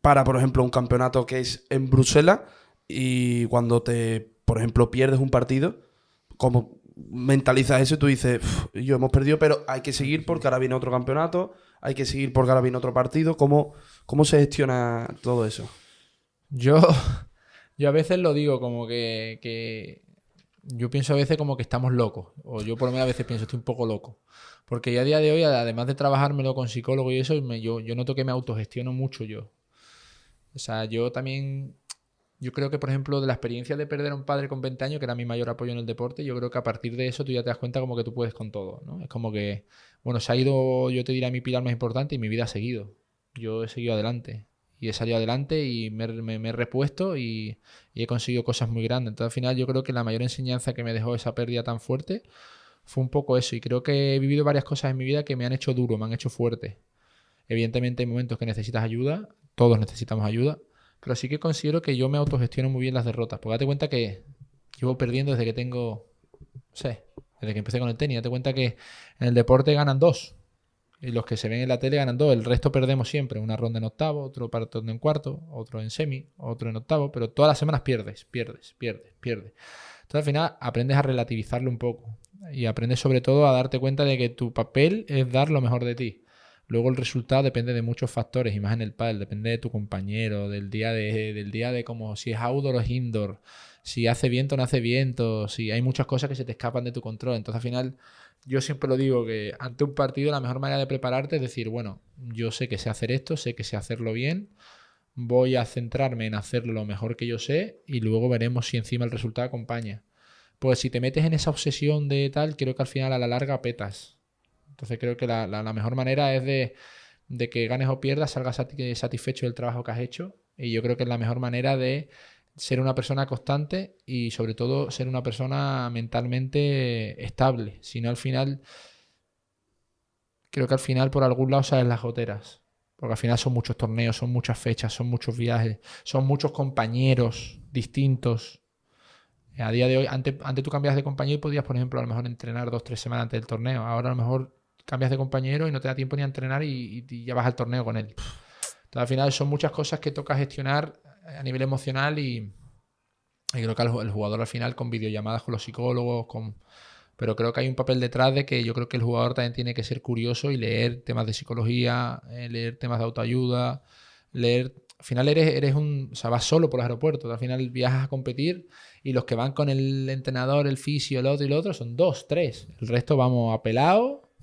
para, por ejemplo, un campeonato que es en Bruselas y cuando por ejemplo, pierdes un partido, cómo mentalizas eso y tú dices, yo hemos perdido, pero hay que seguir porque ahora viene otro campeonato, hay que seguir porque ahora viene otro partido? ¿Cómo se gestiona todo eso? Yo a veces lo digo como que yo pienso a veces como que estamos locos. O yo por lo menos a veces pienso estoy un poco loco. Porque yo a día de hoy, además de trabajármelo con psicólogo y eso, yo noto que me autogestiono mucho yo. O sea, yo creo que, por ejemplo, de la experiencia de perder a un padre con 20 años, que era mi mayor apoyo en el deporte, yo creo que a partir de eso tú ya te das cuenta como que tú puedes con todo, ¿no? Es como que, bueno, se ha ido, yo te diría, mi pilar más importante y mi vida ha seguido. Yo he seguido adelante. Y he salido adelante y me he repuesto y he conseguido cosas muy grandes. Entonces, al final, yo creo que la mayor enseñanza que me dejó esa pérdida tan fuerte fue un poco eso. Y creo que he vivido varias cosas en mi vida que me han hecho duro, me han hecho fuerte. Evidentemente hay momentos que necesitas ayuda, todos necesitamos ayuda, pero sí que considero que yo me autogestiono muy bien las derrotas. Porque date cuenta que llevo perdiendo desde que tengo, no sé, desde que empecé con el tenis. Date cuenta que en el deporte ganan 2. Y los que se ven en la tele ganan 2. El resto perdemos siempre. Una ronda en octavo, otro partido en cuarto, otro en semi, otro en octavo. Pero todas las semanas pierdes. Entonces al final aprendes a relativizarlo un poco. Y aprendes sobre todo a darte cuenta de que tu papel es dar lo mejor de ti. Luego el resultado depende de muchos factores. Y más en el pádel. Depende de tu compañero, del día de como si es outdoor o es indoor. Si hace viento o no hace viento. Si hay muchas cosas que se te escapan de tu control. Entonces al final... Yo siempre lo digo que ante un partido la mejor manera de prepararte es decir, bueno, yo sé que sé hacer esto, sé que sé hacerlo bien, voy a centrarme en hacerlo lo mejor que yo sé y luego veremos si encima el resultado acompaña. Pues si te metes en esa obsesión de tal, creo que al final a la larga petas. Entonces creo que la mejor manera es de que ganes o pierdas, salgas satisfecho del trabajo que has hecho y yo creo que es la mejor manera de ser una persona constante y sobre todo ser una persona mentalmente estable. Si no, al final, creo que al final por algún lado salen las goteras. Porque al final son muchos torneos, son muchas fechas, son muchos viajes, son muchos compañeros distintos. A día de hoy, antes tú cambias de compañero y podías, por ejemplo, a lo mejor entrenar 2-3 semanas antes del torneo. Ahora a lo mejor cambias de compañero y no te da tiempo ni a entrenar y ya vas al torneo con él. Entonces al final son muchas cosas que toca gestionar a nivel emocional y creo que el jugador al final con videollamadas con los psicólogos, pero creo que hay un papel detrás de que yo creo que el jugador también tiene que ser curioso y leer temas de psicología, leer temas de autoayuda, al final o sea, vas solo por los aeropuertos, al final viajas a competir y los que van con el entrenador, el fisio, el otro y el otro son 2, 3. El resto vamos a pelado,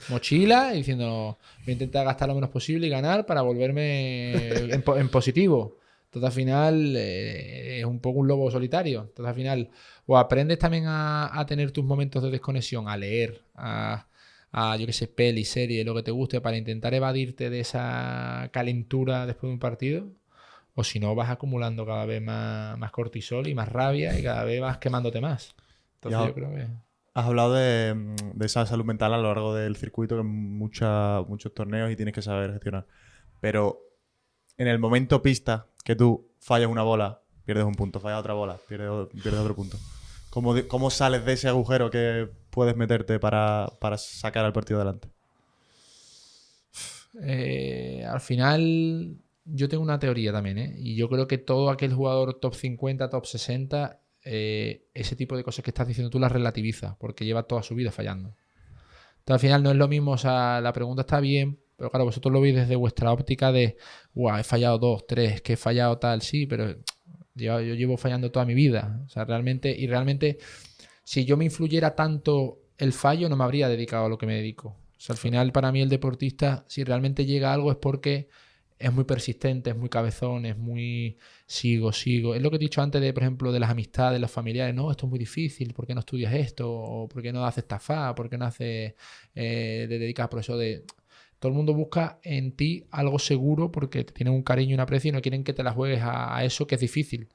mochila y diciendo voy a intentar gastar lo menos posible y ganar para volverme en positivo. Entonces al final es un poco un lobo solitario. Entonces al final o aprendes también a tener tus momentos de desconexión, a leer, yo qué sé, peli, serie, lo que te guste para intentar evadirte de esa calentura después de un partido. O si no vas acumulando cada vez más cortisol y más rabia y cada vez vas quemándote más. Entonces yo creo que... Has hablado de esa salud mental a lo largo del circuito, que muchos torneos y tienes que saber gestionar. Pero en el momento pista, que tú fallas una bola, pierdes un punto, fallas otra bola, pierdes otro punto. ¿Cómo sales de ese agujero que puedes meterte para sacar al partido adelante? Al final, yo tengo una teoría también, ¿eh? Y yo creo que todo aquel jugador top 50, top 60, ese tipo de cosas que estás diciendo tú las relativizas, porque lleva toda su vida fallando. Entonces, al final no es lo mismo, o sea, la pregunta está bien, pero claro, vosotros lo veis desde vuestra óptica de, he fallado 2, 3, que he fallado tal, sí, pero yo llevo fallando toda mi vida. O sea, realmente, si yo me influyera tanto el fallo, no me habría dedicado a lo que me dedico. O sea, al final, para mí, el deportista, si realmente llega a algo, es porque es muy persistente, es muy cabezón, es muy sigo. Es lo que he dicho antes de, por ejemplo, de las amistades, los familiares. No, esto es muy difícil, ¿por qué no estudias esto? ¿O por qué no haces TAFA? ¿Por qué no haces te dedicas a profesor de...? Todo el mundo busca en ti algo seguro porque te tienen un cariño y un aprecio y no quieren que te la juegues a eso que es difícil.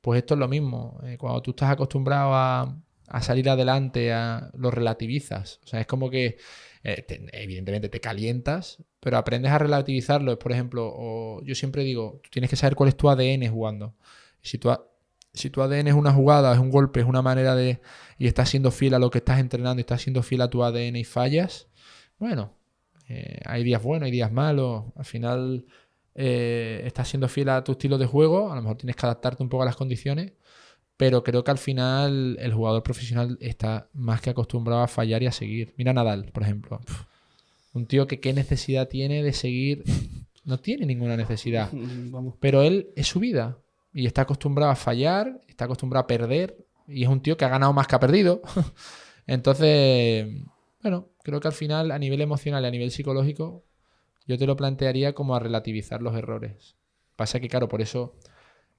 Pues esto es lo mismo. Cuando tú estás acostumbrado a salir adelante, lo relativizas. O sea, es como que evidentemente te calientas, pero aprendes a relativizarlo. Es, por ejemplo, yo siempre digo, tú tienes que saber cuál es tu ADN jugando. Si tu ADN es una jugada, es un golpe, es una manera y estás siendo fiel a lo que estás entrenando y estás siendo fiel a tu ADN y fallas, bueno... hay días buenos, hay días malos. Al final estás siendo fiel a tu estilo de juego. A lo mejor tienes que adaptarte un poco a las condiciones. Pero creo que al final el jugador profesional está más que acostumbrado a fallar y a seguir. Mira Nadal, por ejemplo. Un tío que qué necesidad tiene de seguir. No tiene ninguna necesidad. Pero él es su vida. Y está acostumbrado a fallar, está acostumbrado a perder. Y es un tío que ha ganado más que ha perdido. Entonces... Bueno, creo que al final, a nivel emocional y a nivel psicológico, yo te lo plantearía como a relativizar los errores. Pasa que, claro, por eso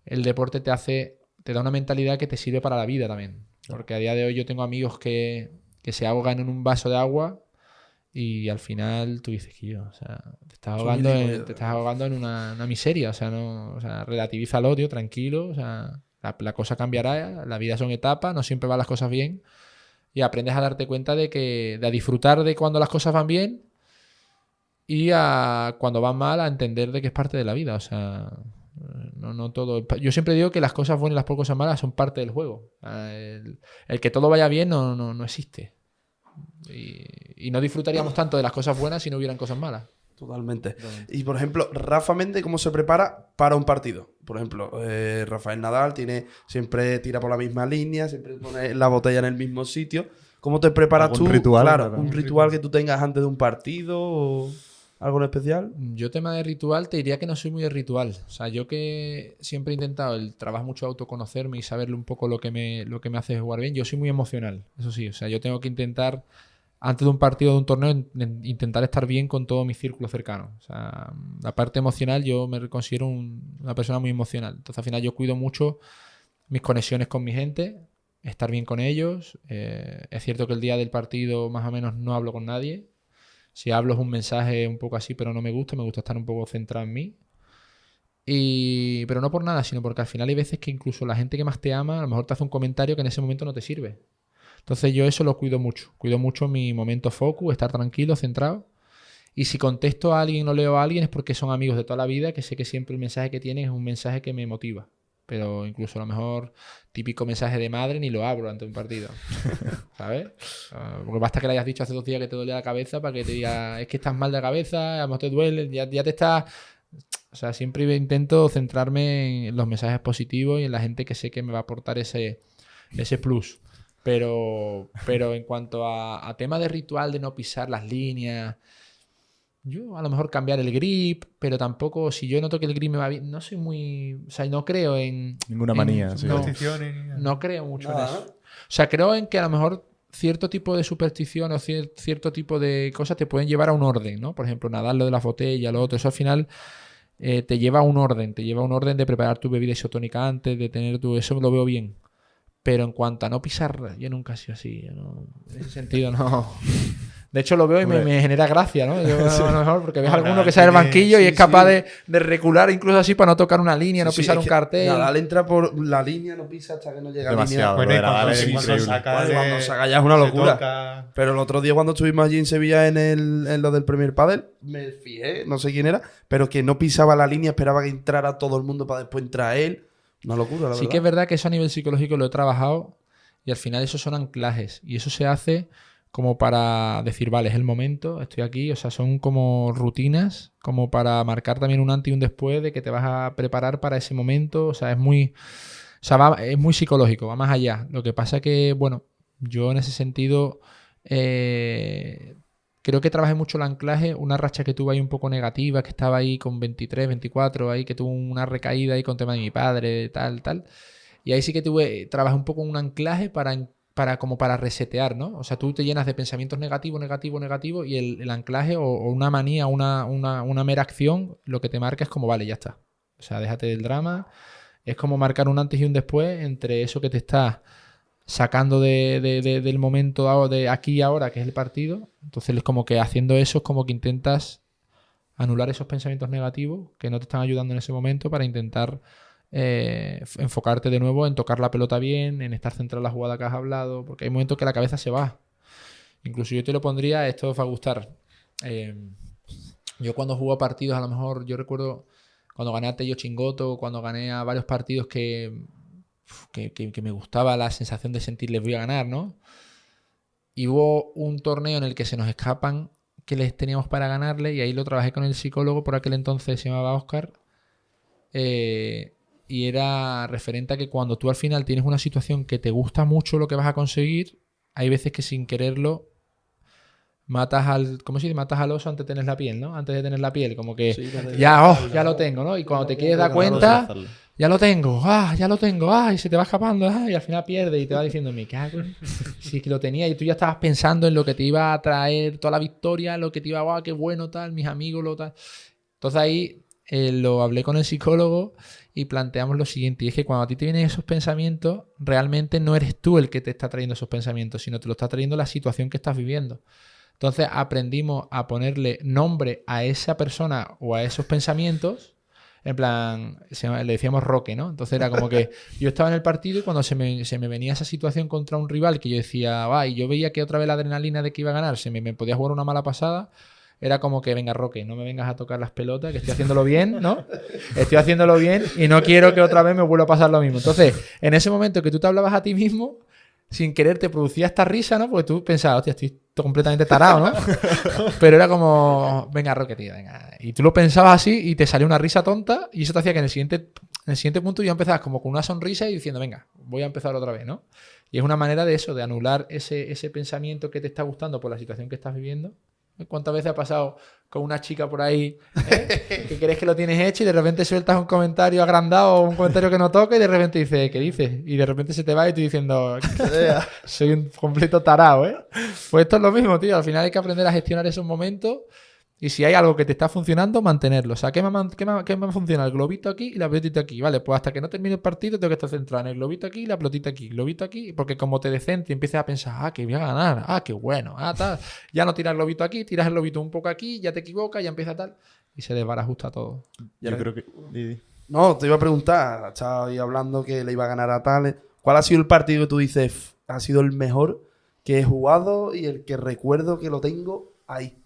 el deporte te da una mentalidad que te sirve para la vida también. Porque a día de hoy yo tengo amigos que se ahogan en un vaso de agua y al final tú dices que o sea, te estás ahogando en una miseria. O sea, relativízalo, tío, tranquilo. O sea, la cosa cambiará, la vida son etapas, no siempre van las cosas bien. y aprendes a darte cuenta de a disfrutar de cuando las cosas van bien y a cuando van mal a entender de que es parte de la vida. O sea, no todo. Yo siempre digo que las cosas buenas y las pocas cosas malas son parte del juego. El que todo vaya bien no existe. Y no disfrutaríamos tanto de las cosas buenas si no hubieran cosas malas. Totalmente. Y por ejemplo, Rafa Méndez, ¿cómo se prepara para un partido? Por ejemplo, Rafael Nadal siempre tira por la misma línea, siempre pone la botella en el mismo sitio. ¿Cómo te preparas tú? ¿Algún ritual? Claro, Claro. un ritual que tú tengas antes de un partido o algo en especial. Yo tema de ritual te diría que no soy muy de ritual. O sea, yo que siempre he intentado el trabajar mucho autoconocerme y saberle un poco lo que me hace jugar bien. Yo soy muy emocional, eso sí. O sea, yo tengo que intentar antes de un partido, de un torneo, intentar estar bien con todo mi círculo cercano. O sea, la parte emocional, yo me considero una persona muy emocional. Entonces, al final, yo cuido mucho mis conexiones con mi gente, estar bien con ellos. Es cierto que el día del partido, más o menos, no hablo con nadie. Si hablo es un mensaje un poco así, pero no me gusta estar un poco centrado en mí. Pero no por nada, sino porque al final hay veces que incluso la gente que más te ama, a lo mejor te hace un comentario que en ese momento no te sirve. Entonces yo eso lo cuido mucho. Cuido mucho mi momento focus, estar tranquilo, centrado. Y si contesto a alguien o leo a alguien es porque son amigos de toda la vida, que sé que siempre el mensaje que tienen es un mensaje que me motiva. Pero incluso a lo mejor típico mensaje de madre ni lo abro ante un partido. ¿Sabes? Porque basta que le hayas dicho hace 2 días que te duele la cabeza para que te diga, es que estás mal de cabeza, a lo mejor te duele, ya te está... O sea, siempre intento centrarme en los mensajes positivos y en la gente que sé que me va a aportar ese plus. Pero en cuanto a tema de ritual, de no pisar las líneas, yo a lo mejor cambiar el grip, pero tampoco, si yo noto que el grip me va bien, no soy muy... O sea, no creo en... Ninguna manía, sí. No creo mucho en Nada, eso. ¿no? O sea, creo en que a lo mejor cierto tipo de superstición o cierto tipo de cosas te pueden llevar a un orden, ¿no? Por ejemplo, nadar lo de las botellas, lo otro, eso al final... te lleva a un orden de preparar tu bebida isotónica antes, de tener tu... Eso lo veo bien. Pero en cuanto a no pisar, yo nunca he sido así. En ese sentido, no. De hecho, lo veo y me genera gracia, ¿no? Yo, a lo mejor porque ves alguno que sale del banquillo y es capaz de recular incluso así para no tocar una línea, no pisar un cartel. Nadal entra por la línea, no pisa hasta que no llega Demasiado. a Bueno, y Nadal cuando, es cuando increíble. saca Cuando saca ya es una se locura. toca. Pero el otro día cuando estuvimos allí en Sevilla en lo del Premier Padel, me fijé, no sé quién era, pero que no pisaba la línea, esperaba que entrara todo el mundo para después entrar él. Una locura, la verdad. Sí que es verdad que eso a nivel psicológico lo he trabajado y al final eso son anclajes. Y eso se hace como para decir, vale, es el momento, estoy aquí. O sea, son como rutinas, como para marcar también un antes y un después de que te vas a preparar para ese momento. O sea, es muy psicológico, va más allá. Lo que pasa que, bueno, yo en ese sentido creo que trabajé mucho el anclaje. Una racha que tuve ahí un poco negativa, que estaba ahí con 23, 24, ahí que tuve una recaída ahí con tema de mi padre, tal. Y ahí sí que trabajé un poco un anclaje como para resetear, ¿no? O sea, tú te llenas de pensamientos negativos y el anclaje o una manía, una mera acción, lo que te marca es como, vale, ya está. O sea, déjate del drama. Es como marcar un antes y un después entre eso que te está sacando del momento de aquí y ahora, que es el partido. Entonces, es como que haciendo eso es como que intentas anular esos pensamientos negativos que no te están ayudando en ese momento para intentar enfocarte de nuevo en tocar la pelota bien, en estar centrado en la jugada que has hablado, porque hay momentos que la cabeza se va. Incluso yo te lo pondría, esto os va a gustar. Yo cuando juego partidos, a lo mejor yo recuerdo cuando gané a Tello Chingoto, cuando gané a varios partidos que me gustaba la sensación de sentir les voy a ganar, ¿no? Y hubo un torneo en el que se nos escapan que les teníamos para ganarle y ahí lo trabajé con el psicólogo, por aquel entonces se llamaba Óscar, y era referente a que cuando tú al final tienes una situación que te gusta mucho lo que vas a conseguir, hay veces que sin quererlo matas ¿cómo se dice? Matas al oso antes de tener la piel, ¿no? Antes de tener la piel, como que Sí, ya lo tengo, ¿no? Y cuando te quieres dar cuenta, ya lo tengo, y se te va escapando, y al final pierdes y te va diciendo, me cago. Sí, que lo tenía y tú ya estabas pensando en lo que te iba a traer toda la victoria, lo que te iba, qué bueno, tal, mis amigos, lo tal. Entonces ahí lo hablé con el psicólogo y planteamos lo siguiente, y es que cuando a ti te vienen esos pensamientos, realmente no eres tú el que te está trayendo esos pensamientos, sino te lo está trayendo la situación que estás viviendo. Entonces aprendimos a ponerle nombre a esa persona o a esos pensamientos. En plan, le decíamos Roque, ¿no? Entonces era como que yo estaba en el partido y cuando se me venía esa situación contra un rival que yo decía, va, y yo veía que otra vez la adrenalina de que iba a ganar me podía jugar una mala pasada, era como que, venga, Roque, no me vengas a tocar las pelotas, que estoy haciéndolo bien, ¿no? Estoy haciéndolo bien y no quiero que otra vez me vuelva a pasar lo mismo. Entonces, en ese momento que tú te hablabas a ti mismo, sin querer te producía esta risa, ¿no? Porque tú pensabas, hostia, estoy completamente tarado, ¿no? Pero era como, venga, Roque, tío, venga. Y tú lo pensabas así y te salió una risa tonta y eso te hacía que en el siguiente punto ya empezabas como con una sonrisa y diciendo, venga, voy a empezar otra vez, ¿no? Y es una manera de eso, de anular ese pensamiento que te está gustando por la situación que estás viviendo. ¿Cuántas veces ha pasado con una chica por ahí que crees que lo tienes hecho y de repente sueltas un comentario agrandado o un comentario que no toca y de repente dices, ¿qué dices? Y de repente se te va y tú diciendo, soy un completo tarao, ¿eh? Pues esto es lo mismo, tío. Al final hay que aprender a gestionar esos momentos y si hay algo que te está funcionando, mantenerlo. O sea, ¿qué me funciona? El globito aquí y la pelotita aquí. Vale, pues hasta que no termine el partido tengo que estar centrado en el globito aquí y la pelotita aquí. Globito aquí, porque como te descentres y empieces a pensar, que voy a ganar, qué bueno, tal. Ya no tiras el globito aquí, tiras el globito un poco aquí, ya te equivocas, ya empieza tal. Y se desbarajusta todo. Yo creo que... No, te iba a preguntar, estaba ahí hablando que le iba a ganar a Tales. ¿Cuál ha sido el partido que tú dices ha sido el mejor que he jugado y el que recuerdo que lo tengo ahí?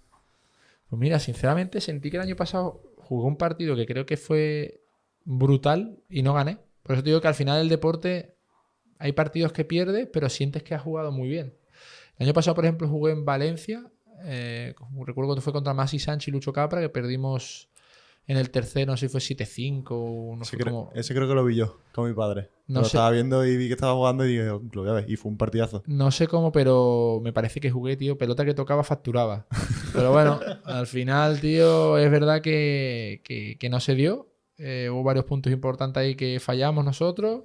Pues mira, sinceramente sentí que el año pasado jugué un partido que creo que fue brutal y no gané. Por eso te digo que al final del deporte hay partidos que pierdes, pero sientes que has jugado muy bien. El año pasado, por ejemplo, jugué en Valencia. Recuerdo que fue contra Masi Sánchez y Lucho Capra, que perdimos en el tercero, no sé si fue 7-5 o no sé cómo. Ese creo que lo vi yo con mi padre. No lo sé. Estaba viendo y vi que estaba jugando y dije, lo voy a ver. Y fue un partidazo. No sé cómo, pero me parece que jugué, tío. Pelota que tocaba facturaba. Pero bueno, al final, tío, es verdad que no se dio. Hubo varios puntos importantes ahí que fallamos nosotros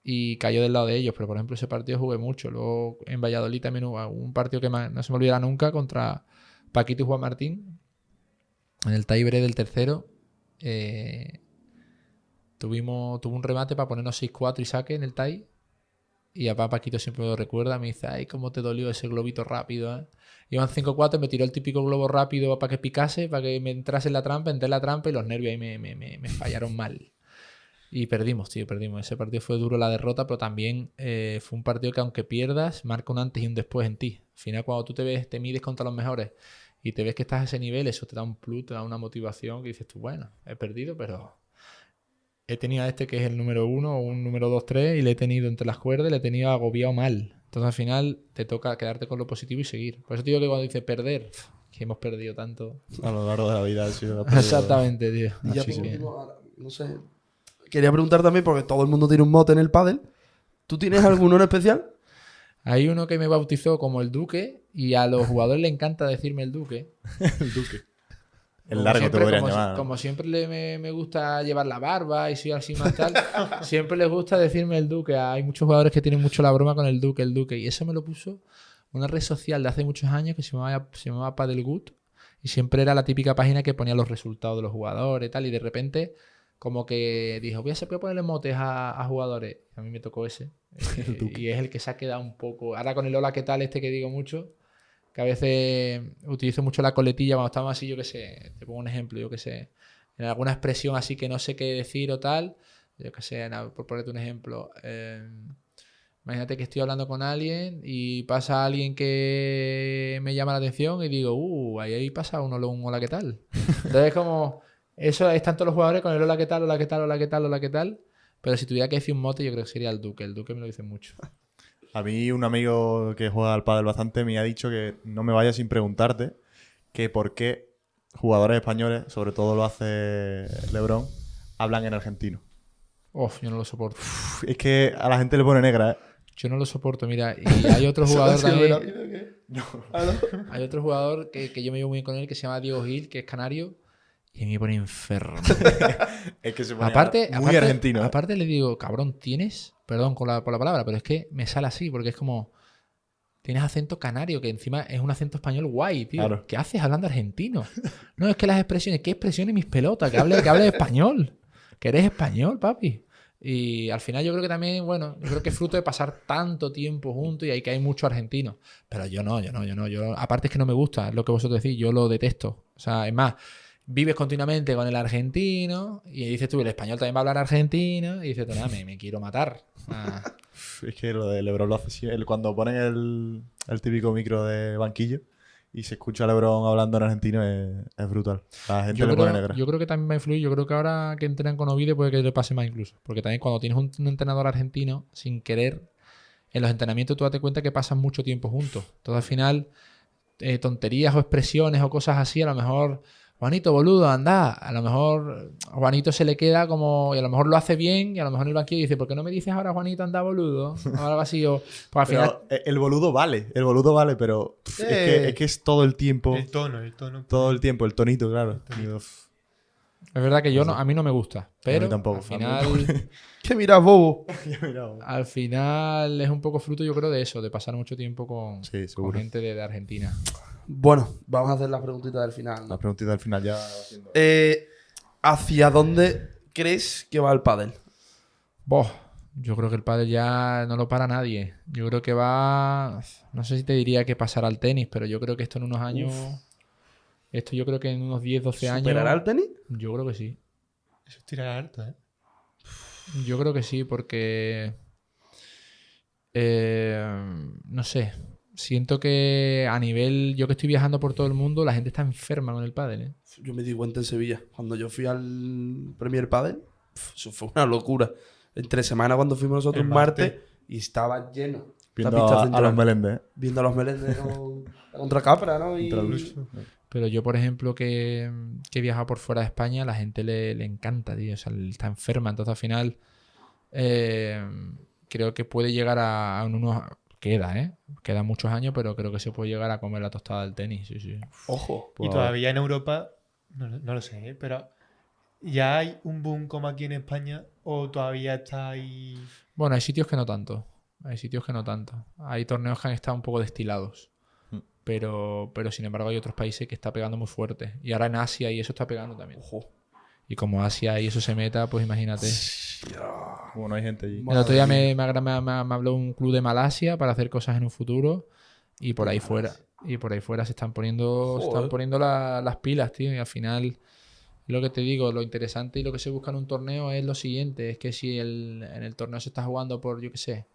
y cayó del lado de ellos. Pero, por ejemplo, ese partido jugué mucho. Luego en Valladolid también hubo un partido que no se me olvidará nunca contra Paquito y Juan Martín. En el tiebreak del tercero. Tuvo un remate para ponernos 6-4 y saque en el tie. Y a Paquito siempre me lo recuerda. Me dice, ay, cómo te dolió ese globito rápido, ¿eh? Iban 5-4, me tiró el típico globo rápido para que picase, para que me entrase en la trampa, entré en la trampa y los nervios ahí me fallaron mal. Y perdimos, tío, perdimos. Ese partido fue duro la derrota, pero también fue un partido que aunque pierdas, marca un antes y un después en ti. Al final, cuando tú te mides contra los mejores y te ves que estás a ese nivel, eso te da un plus, te da una motivación que dices tú, bueno, he perdido, pero he tenido a este que es el número 1 o un número 2-3 y le he tenido entre las cuerdas y le he tenido agobiado mal. Entonces al final te toca quedarte con lo positivo y seguir. Por eso te digo que cuando dices perder, que hemos perdido tanto. A lo largo de la vida ha sido... Exactamente, tío. Y ya Así por que... último, ahora, no sé. Quería preguntar también, porque todo el mundo tiene un mote en el pádel. ¿Tú tienes alguno en especial? Hay uno que me bautizó como el Duque y a los jugadores le encanta decirme el Duque. El Duque. El largo siempre, te podrían como, llamar. como siempre me gusta llevar la barba y soy así más tal, siempre les gusta decirme el Duque. Hay muchos jugadores que tienen mucho la broma con el Duque, el Duque. Y eso me lo puso una red social de hace muchos años que se llamaba Padelgut. Y siempre era la típica página que ponía los resultados de los jugadores y tal. Y de repente, como que dijo, voy a ponerle motes a jugadores. A mí me tocó ese. Y es el que se ha quedado un poco. Ahora con el hola, ¿qué tal? Que digo mucho. Que a veces utilizo mucho la coletilla cuando estamos así, yo qué sé, te pongo un ejemplo, yo qué sé, en alguna expresión así que no sé qué decir o tal, yo qué sé, por ponerte un ejemplo, imagínate que estoy hablando con alguien y pasa alguien que me llama la atención y digo, ahí pasa un hola, ¿qué tal? Entonces como, eso están todos los jugadores con el hola, ¿qué tal? Hola, ¿qué tal? Hola, ¿qué tal? Hola, ¿qué tal? Pero si tuviera que decir un mote yo creo que sería el Duque me lo dice mucho. A mí un amigo que juega al pádel bastante me ha dicho que no me vaya sin preguntarte que por qué jugadores españoles, sobre todo lo hace LeBron, hablan en argentino. Yo no lo soporto. Es que a la gente le pone negra, ¿eh? Yo no lo soporto, mira. Y hay otro jugador también. Hay otro jugador que yo me llevo muy bien con él que se llama Diego Gil, que es canario. Y a mí me pone enfermo. Es que se pone Aparte, argentino. Aparte le digo, cabrón, tienes... Perdón por la palabra, pero es que me sale así, porque es como... Tienes acento canario, que encima es un acento español guay, tío. Claro. ¿Qué haces hablando argentino? No, es que las expresiones... ¿Qué expresiones mis pelotas? Que hable español. Que eres español, papi. Y al final yo creo que también, bueno, yo creo que es fruto de pasar tanto tiempo juntos y ahí que hay muchos argentinos. Pero yo no. Aparte es que no me gusta, es lo que vosotros decís, yo lo detesto. O sea, es más... vives continuamente con el argentino y dices tú, el español también va a hablar argentino y dices tú, nada, me quiero matar. Ah, Es que lo de LeBron lo hace cuando ponen el típico micro de banquillo y se escucha a LeBron hablando en argentino es brutal. La gente le pone negra. yo creo que también va a influir. Yo creo que ahora que entrenan con Ovide puede que le pase más incluso. Porque también cuando tienes un entrenador argentino, sin querer, en los entrenamientos tú date cuenta que pasan mucho tiempo juntos. Entonces al final, tonterías o expresiones o cosas así, a lo mejor, Juanito, boludo, anda. A lo mejor Juanito se le queda como, y a lo mejor lo hace bien, y a lo mejor en el banquillo dice, ¿por qué no me dices ahora, Juanito, anda, boludo? Ahora algo así, o, pues al final... Pero el boludo vale, pero es que es todo el tiempo. El tono. Todo el tiempo, el tonito, claro. Y, uf, Es verdad que a mí no me gusta, pero tampoco. al final... ¿Qué miras, bobo? Al final es un poco fruto, yo creo, de eso, de pasar mucho tiempo con, Sí, con seguro. gente de Argentina. Bueno, vamos a hacer las preguntitas del final, ¿no? Las preguntitas al final ya. ¿Hacia dónde crees que va el pádel? Boh, yo creo que el pádel ya no lo para nadie. Yo creo que va... No sé si te diría que pasará al tenis, pero yo creo que esto en unos años... Esto yo creo que en unos 10, 12 años... ¿Superará el tenis? Yo creo que sí. Eso es tirar harto, ¿eh? Yo creo que sí, porque... no sé. Siento que a nivel... Yo que estoy viajando por todo el mundo, la gente está enferma con el pádel, ¿eh? Yo me di cuenta en Sevilla. Cuando yo fui al Premier Padel, eso fue una locura. Entre semana cuando fuimos nosotros El un martes martes. y estaba lleno. La Viendo pista a central. los Meléndez. Viendo a los Meléndez contra Capra, ¿no? Y... Contra Luis. Pero yo, por ejemplo, que he viajado por fuera de España, la gente le encanta, tío. O sea, está enferma. Entonces, al final, creo que puede llegar a unos... Queda, ¿eh? Quedan muchos años, pero creo que se puede llegar a comer la tostada del tenis, sí, sí. Ojo. Y todavía en Europa, no lo sé, ¿eh? Pero ¿ya hay un boom como aquí en España o todavía está ahí? Bueno, hay sitios que no tanto. Hay sitios que no tanto. Hay torneos que han estado un poco destilados. Pero sin embargo hay otros países que está pegando muy fuerte. Y ahora en Asia y eso está pegando también. Ojo. Y como Asia y eso se meta, pues imagínate. Bueno, hay gente allí. El otro día me habló un club de Malasia para hacer cosas en un futuro. Y por ahí fuera. Y por ahí fuera se están poniendo las pilas, tío. Y al final, lo que te digo, lo interesante y lo que se busca en un torneo es lo siguiente. Es que si en el torneo se está jugando por, yo qué sé,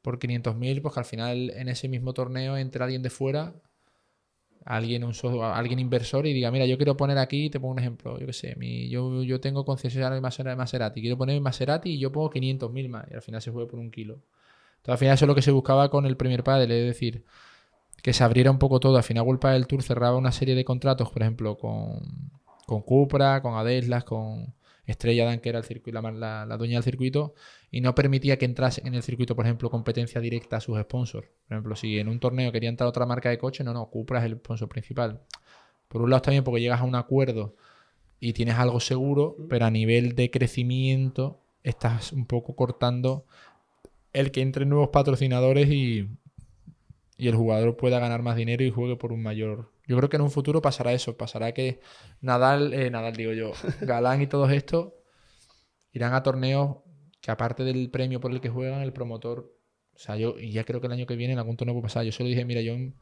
por 500.000, pues que al final en ese mismo torneo entre alguien de fuera, alguien inversor y diga, mira, yo quiero poner aquí, te pongo un ejemplo, yo qué sé, yo tengo concesionario de Maserati, quiero poner Maserati y yo pongo 500.000 más y al final se juega por 1 kilo. Entonces al final eso es lo que se buscaba con el Premier Padel, es decir, que se abriera un poco todo. Al final World Padel Tour cerraba una serie de contratos, por ejemplo, con Cupra, con Adeslas, con Estrella Dan, que era la dueña del circuito, y no permitía que entrase en el circuito, por ejemplo, competencia directa a sus sponsors. Por ejemplo, si en un torneo quería entrar otra marca de coche, no, Cupra es el sponsor principal. Por un lado está bien porque llegas a un acuerdo y tienes algo seguro, pero a nivel de crecimiento estás un poco cortando el que entren nuevos patrocinadores y el jugador pueda ganar más dinero y juegue por un mayor... Yo creo que en un futuro pasará eso. Pasará que Galán y todos estos irán a torneos que aparte del premio por el que juegan, el promotor... O sea, y ya creo que el año que viene en algún torneo puede pasar. Yo solo dije, mira, yo en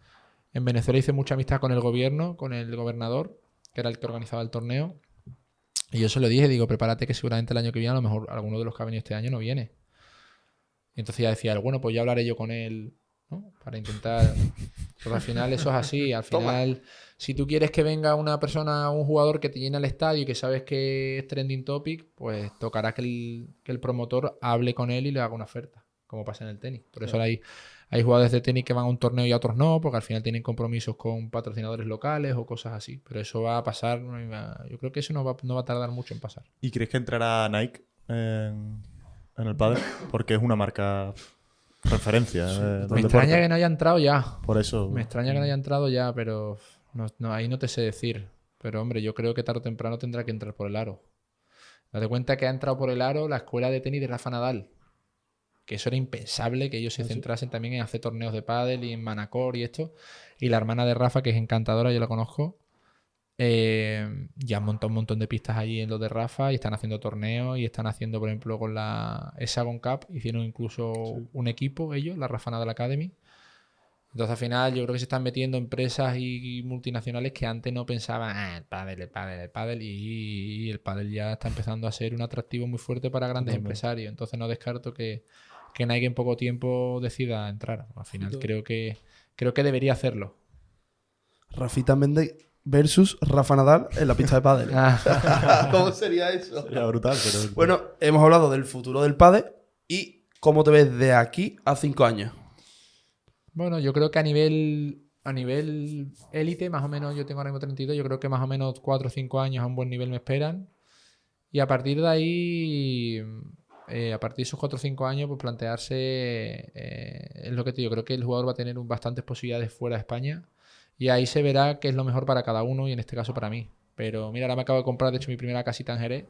Venezuela hice mucha amistad con el gobierno, con el gobernador, que era el que organizaba el torneo. Y yo se lo dije, digo, prepárate que seguramente el año que viene a lo mejor alguno de los que ha venido este año no viene. Y entonces ya decía, bueno, pues ya hablaré yo con él, ¿no? Para intentar... Porque al final eso es así. Al final, si tú quieres que venga una persona, un jugador que te llena el estadio y que sabes que es trending topic, pues tocará que el promotor hable con él y le haga una oferta, como pasa en el tenis. Por eso hay jugadores de tenis que van a un torneo y a otros no, porque al final tienen compromisos con patrocinadores locales o cosas así. Pero eso va a pasar, yo creo que eso no va a tardar mucho en pasar. ¿Y crees que entrará Nike en el pádel? Porque es una marca... referencia. Me extraña que no haya entrado ya. Por eso. Me extraña que no haya entrado ya, pero ahí no te sé decir. Pero hombre, yo creo que tarde o temprano tendrá que entrar por el aro. Date cuenta que ha entrado por el aro la escuela de tenis de Rafa Nadal. Que eso era impensable, que ellos se centrasen también en hacer torneos de pádel y en Manacor y esto. Y la hermana de Rafa, que es encantadora, yo la conozco. Ya han montado un montón de pistas allí en lo de Rafa y están haciendo torneos y están haciendo, por ejemplo, con la Hexagon Cup, hicieron incluso un equipo ellos, la Rafa Nadal Academy, Entonces al final yo creo que se están metiendo empresas y multinacionales que antes no pensaban, el pádel y el pádel ya está empezando a ser un atractivo muy fuerte para grandes empresarios. Entonces no descarto que Nike en poco tiempo decida entrar. Al final creo que debería hacerlo. Rafita Méndez versus Rafa Nadal en la pista de pádel. ¿Cómo sería eso? Sería brutal, pero... Bueno, hemos hablado del futuro del pádel y cómo te ves de aquí a 5 años. Bueno, yo creo que a nivel élite, más o menos, yo tengo ahora mismo 32, yo creo que más o menos 4 o 5 años a un buen nivel me esperan. Y a partir de ahí, a partir de esos 4 o 5 años, pues plantearse, es lo que te digo, creo que el jugador va a tener bastantes posibilidades fuera de España. Y ahí se verá qué es lo mejor para cada uno y en este caso para mí. Pero mira, ahora me acabo de comprar, de hecho, mi primera casita en Jerez.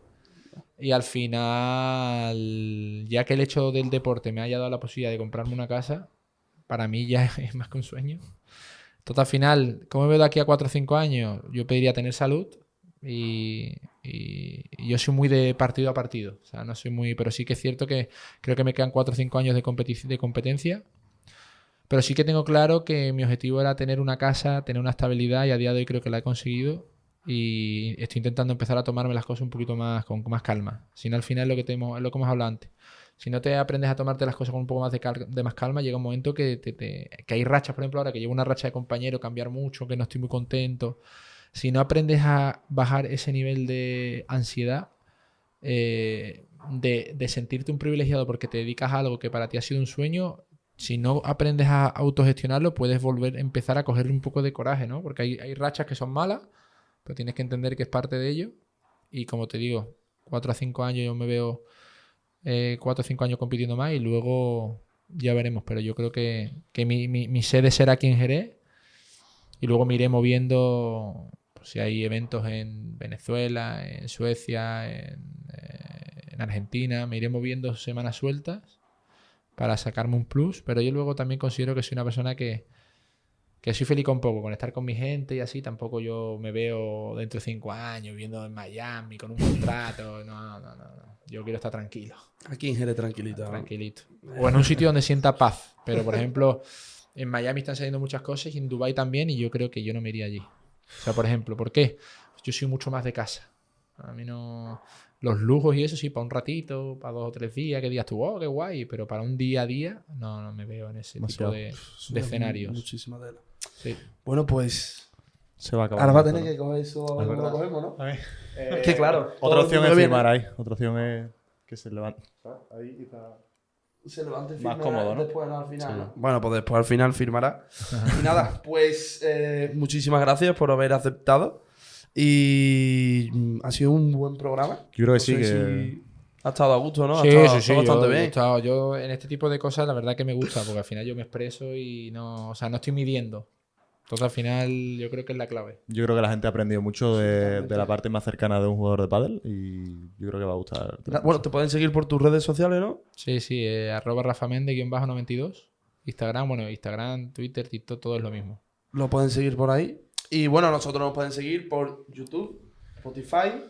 Y al final, ya que el hecho del deporte me haya dado la posibilidad de comprarme una casa, para mí ya es más que un sueño. Entonces, al final, ¿cómo me veo de aquí a 4 o 5 años? Yo pediría tener salud y yo soy muy de partido a partido. O sea, no soy muy... Pero sí que es cierto que creo que me quedan 4 o 5 años de competencia. Pero sí que tengo claro que mi objetivo era tener una casa, tener una estabilidad y a día de hoy creo que la he conseguido. Y estoy intentando empezar a tomarme las cosas un poquito más con más calma. Si no, al final es lo que hemos hablado antes. Si no te aprendes a tomarte las cosas con un poco más de más calma, llega un momento que hay rachas, por ejemplo, ahora que llevo una racha de compañero, cambiar mucho, que no estoy muy contento. Si no aprendes a bajar ese nivel de ansiedad, de sentirte un privilegiado porque te dedicas a algo que para ti ha sido un sueño, si no aprendes a autogestionarlo, puedes empezar a cogerle un poco de coraje, ¿no? Porque hay rachas que son malas, pero tienes que entender que es parte de ello. Y como te digo, 4 a 5 años yo me veo 4 o 5 años compitiendo más y luego ya veremos. Pero yo creo que mi sede será aquí en Jerez y luego me iré moviendo, pues, si hay eventos en Venezuela, en Suecia, en Argentina, me iré moviendo semanas sueltas para sacarme un plus. Pero yo luego también considero que soy una persona que soy feliz con poco, con estar con mi gente y así. Tampoco yo me veo dentro de 5 años viviendo en Miami con un contrato. No. Yo quiero estar tranquilo. Aquí en Jerez tranquilito. Tranquilito. O en un sitio donde sienta paz. Pero, por ejemplo, en Miami están saliendo muchas cosas y en Dubái también, y yo creo que yo no me iría allí. O sea, por ejemplo, ¿por qué? Yo soy mucho más de casa. A mí no... Los lujos y eso sí, para un ratito, para 2 o 3 días, que digas tú, oh, qué guay, pero para un día a día, no me veo en ese tipo de escenarios. Muchísima tela. Sí. Bueno, pues Se va a acabar. ahora va a esto, tener ¿no? que coger eso, Es no verdad. lo cogemos, ¿no? A ver. Es que claro. todo Otra el opción mundo es viene, firmar ahí. Otra opción es que se levante. Ahí y está... se levante y Más firma cómodo, ¿no? después, ¿no? Al final. Sí. ¿no? Bueno, pues después al final firmará. Y nada, pues muchísimas gracias por haber aceptado. Y ha sido un buen programa. Yo creo que No sí, sé que... si ha estado a gusto, ¿no? Sí, ha estado, sí, está bastante bien. yo en este tipo de cosas la verdad que me gusta, porque al final yo me expreso y no estoy midiendo. Entonces al final yo creo que es la clave. Yo creo que la gente ha aprendido mucho de la parte más cercana de un jugador de pádel y yo creo que va a gustar. Bueno, te pueden seguir por tus redes sociales, ¿no? Sí, @RafaMende_92. Instagram, Twitter, TikTok, todo es lo mismo. Lo pueden seguir por ahí. Y bueno, nosotros nos pueden seguir por YouTube, Spotify,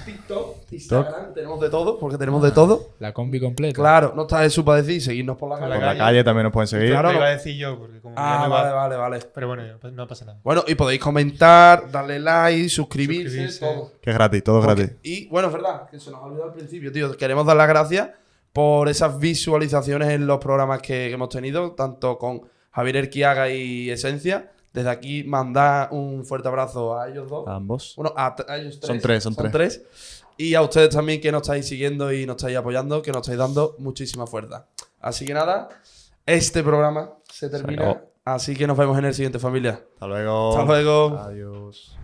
TikTok, Instagram. Tenemos de todo, porque tenemos de todo. La combi completa. Claro, no está eso para decir, seguirnos por la Por calle. Por la calle también nos pueden seguir. Claro, Lo no. iba a decir yo, porque como ya me va- Vale. Pero bueno, pues no pasa nada. Bueno, y podéis comentar, darle like, suscribirse, todo. Que es gratis, todo gratis. Y bueno, es verdad, que se nos ha olvidado al principio, tío. Queremos dar las gracias por esas visualizaciones en los programas que hemos tenido, tanto con Javier Erquiaga y Esencia. Desde aquí, mandar un fuerte abrazo a ellos dos. A ambos. Bueno, a ellos tres. Son tres. Y a ustedes también que nos estáis siguiendo y nos estáis apoyando, que nos estáis dando muchísima fuerza. Así que nada, este programa se termina. acabó. Así que nos vemos en el siguiente, familia. Hasta luego. Hasta luego. Adiós.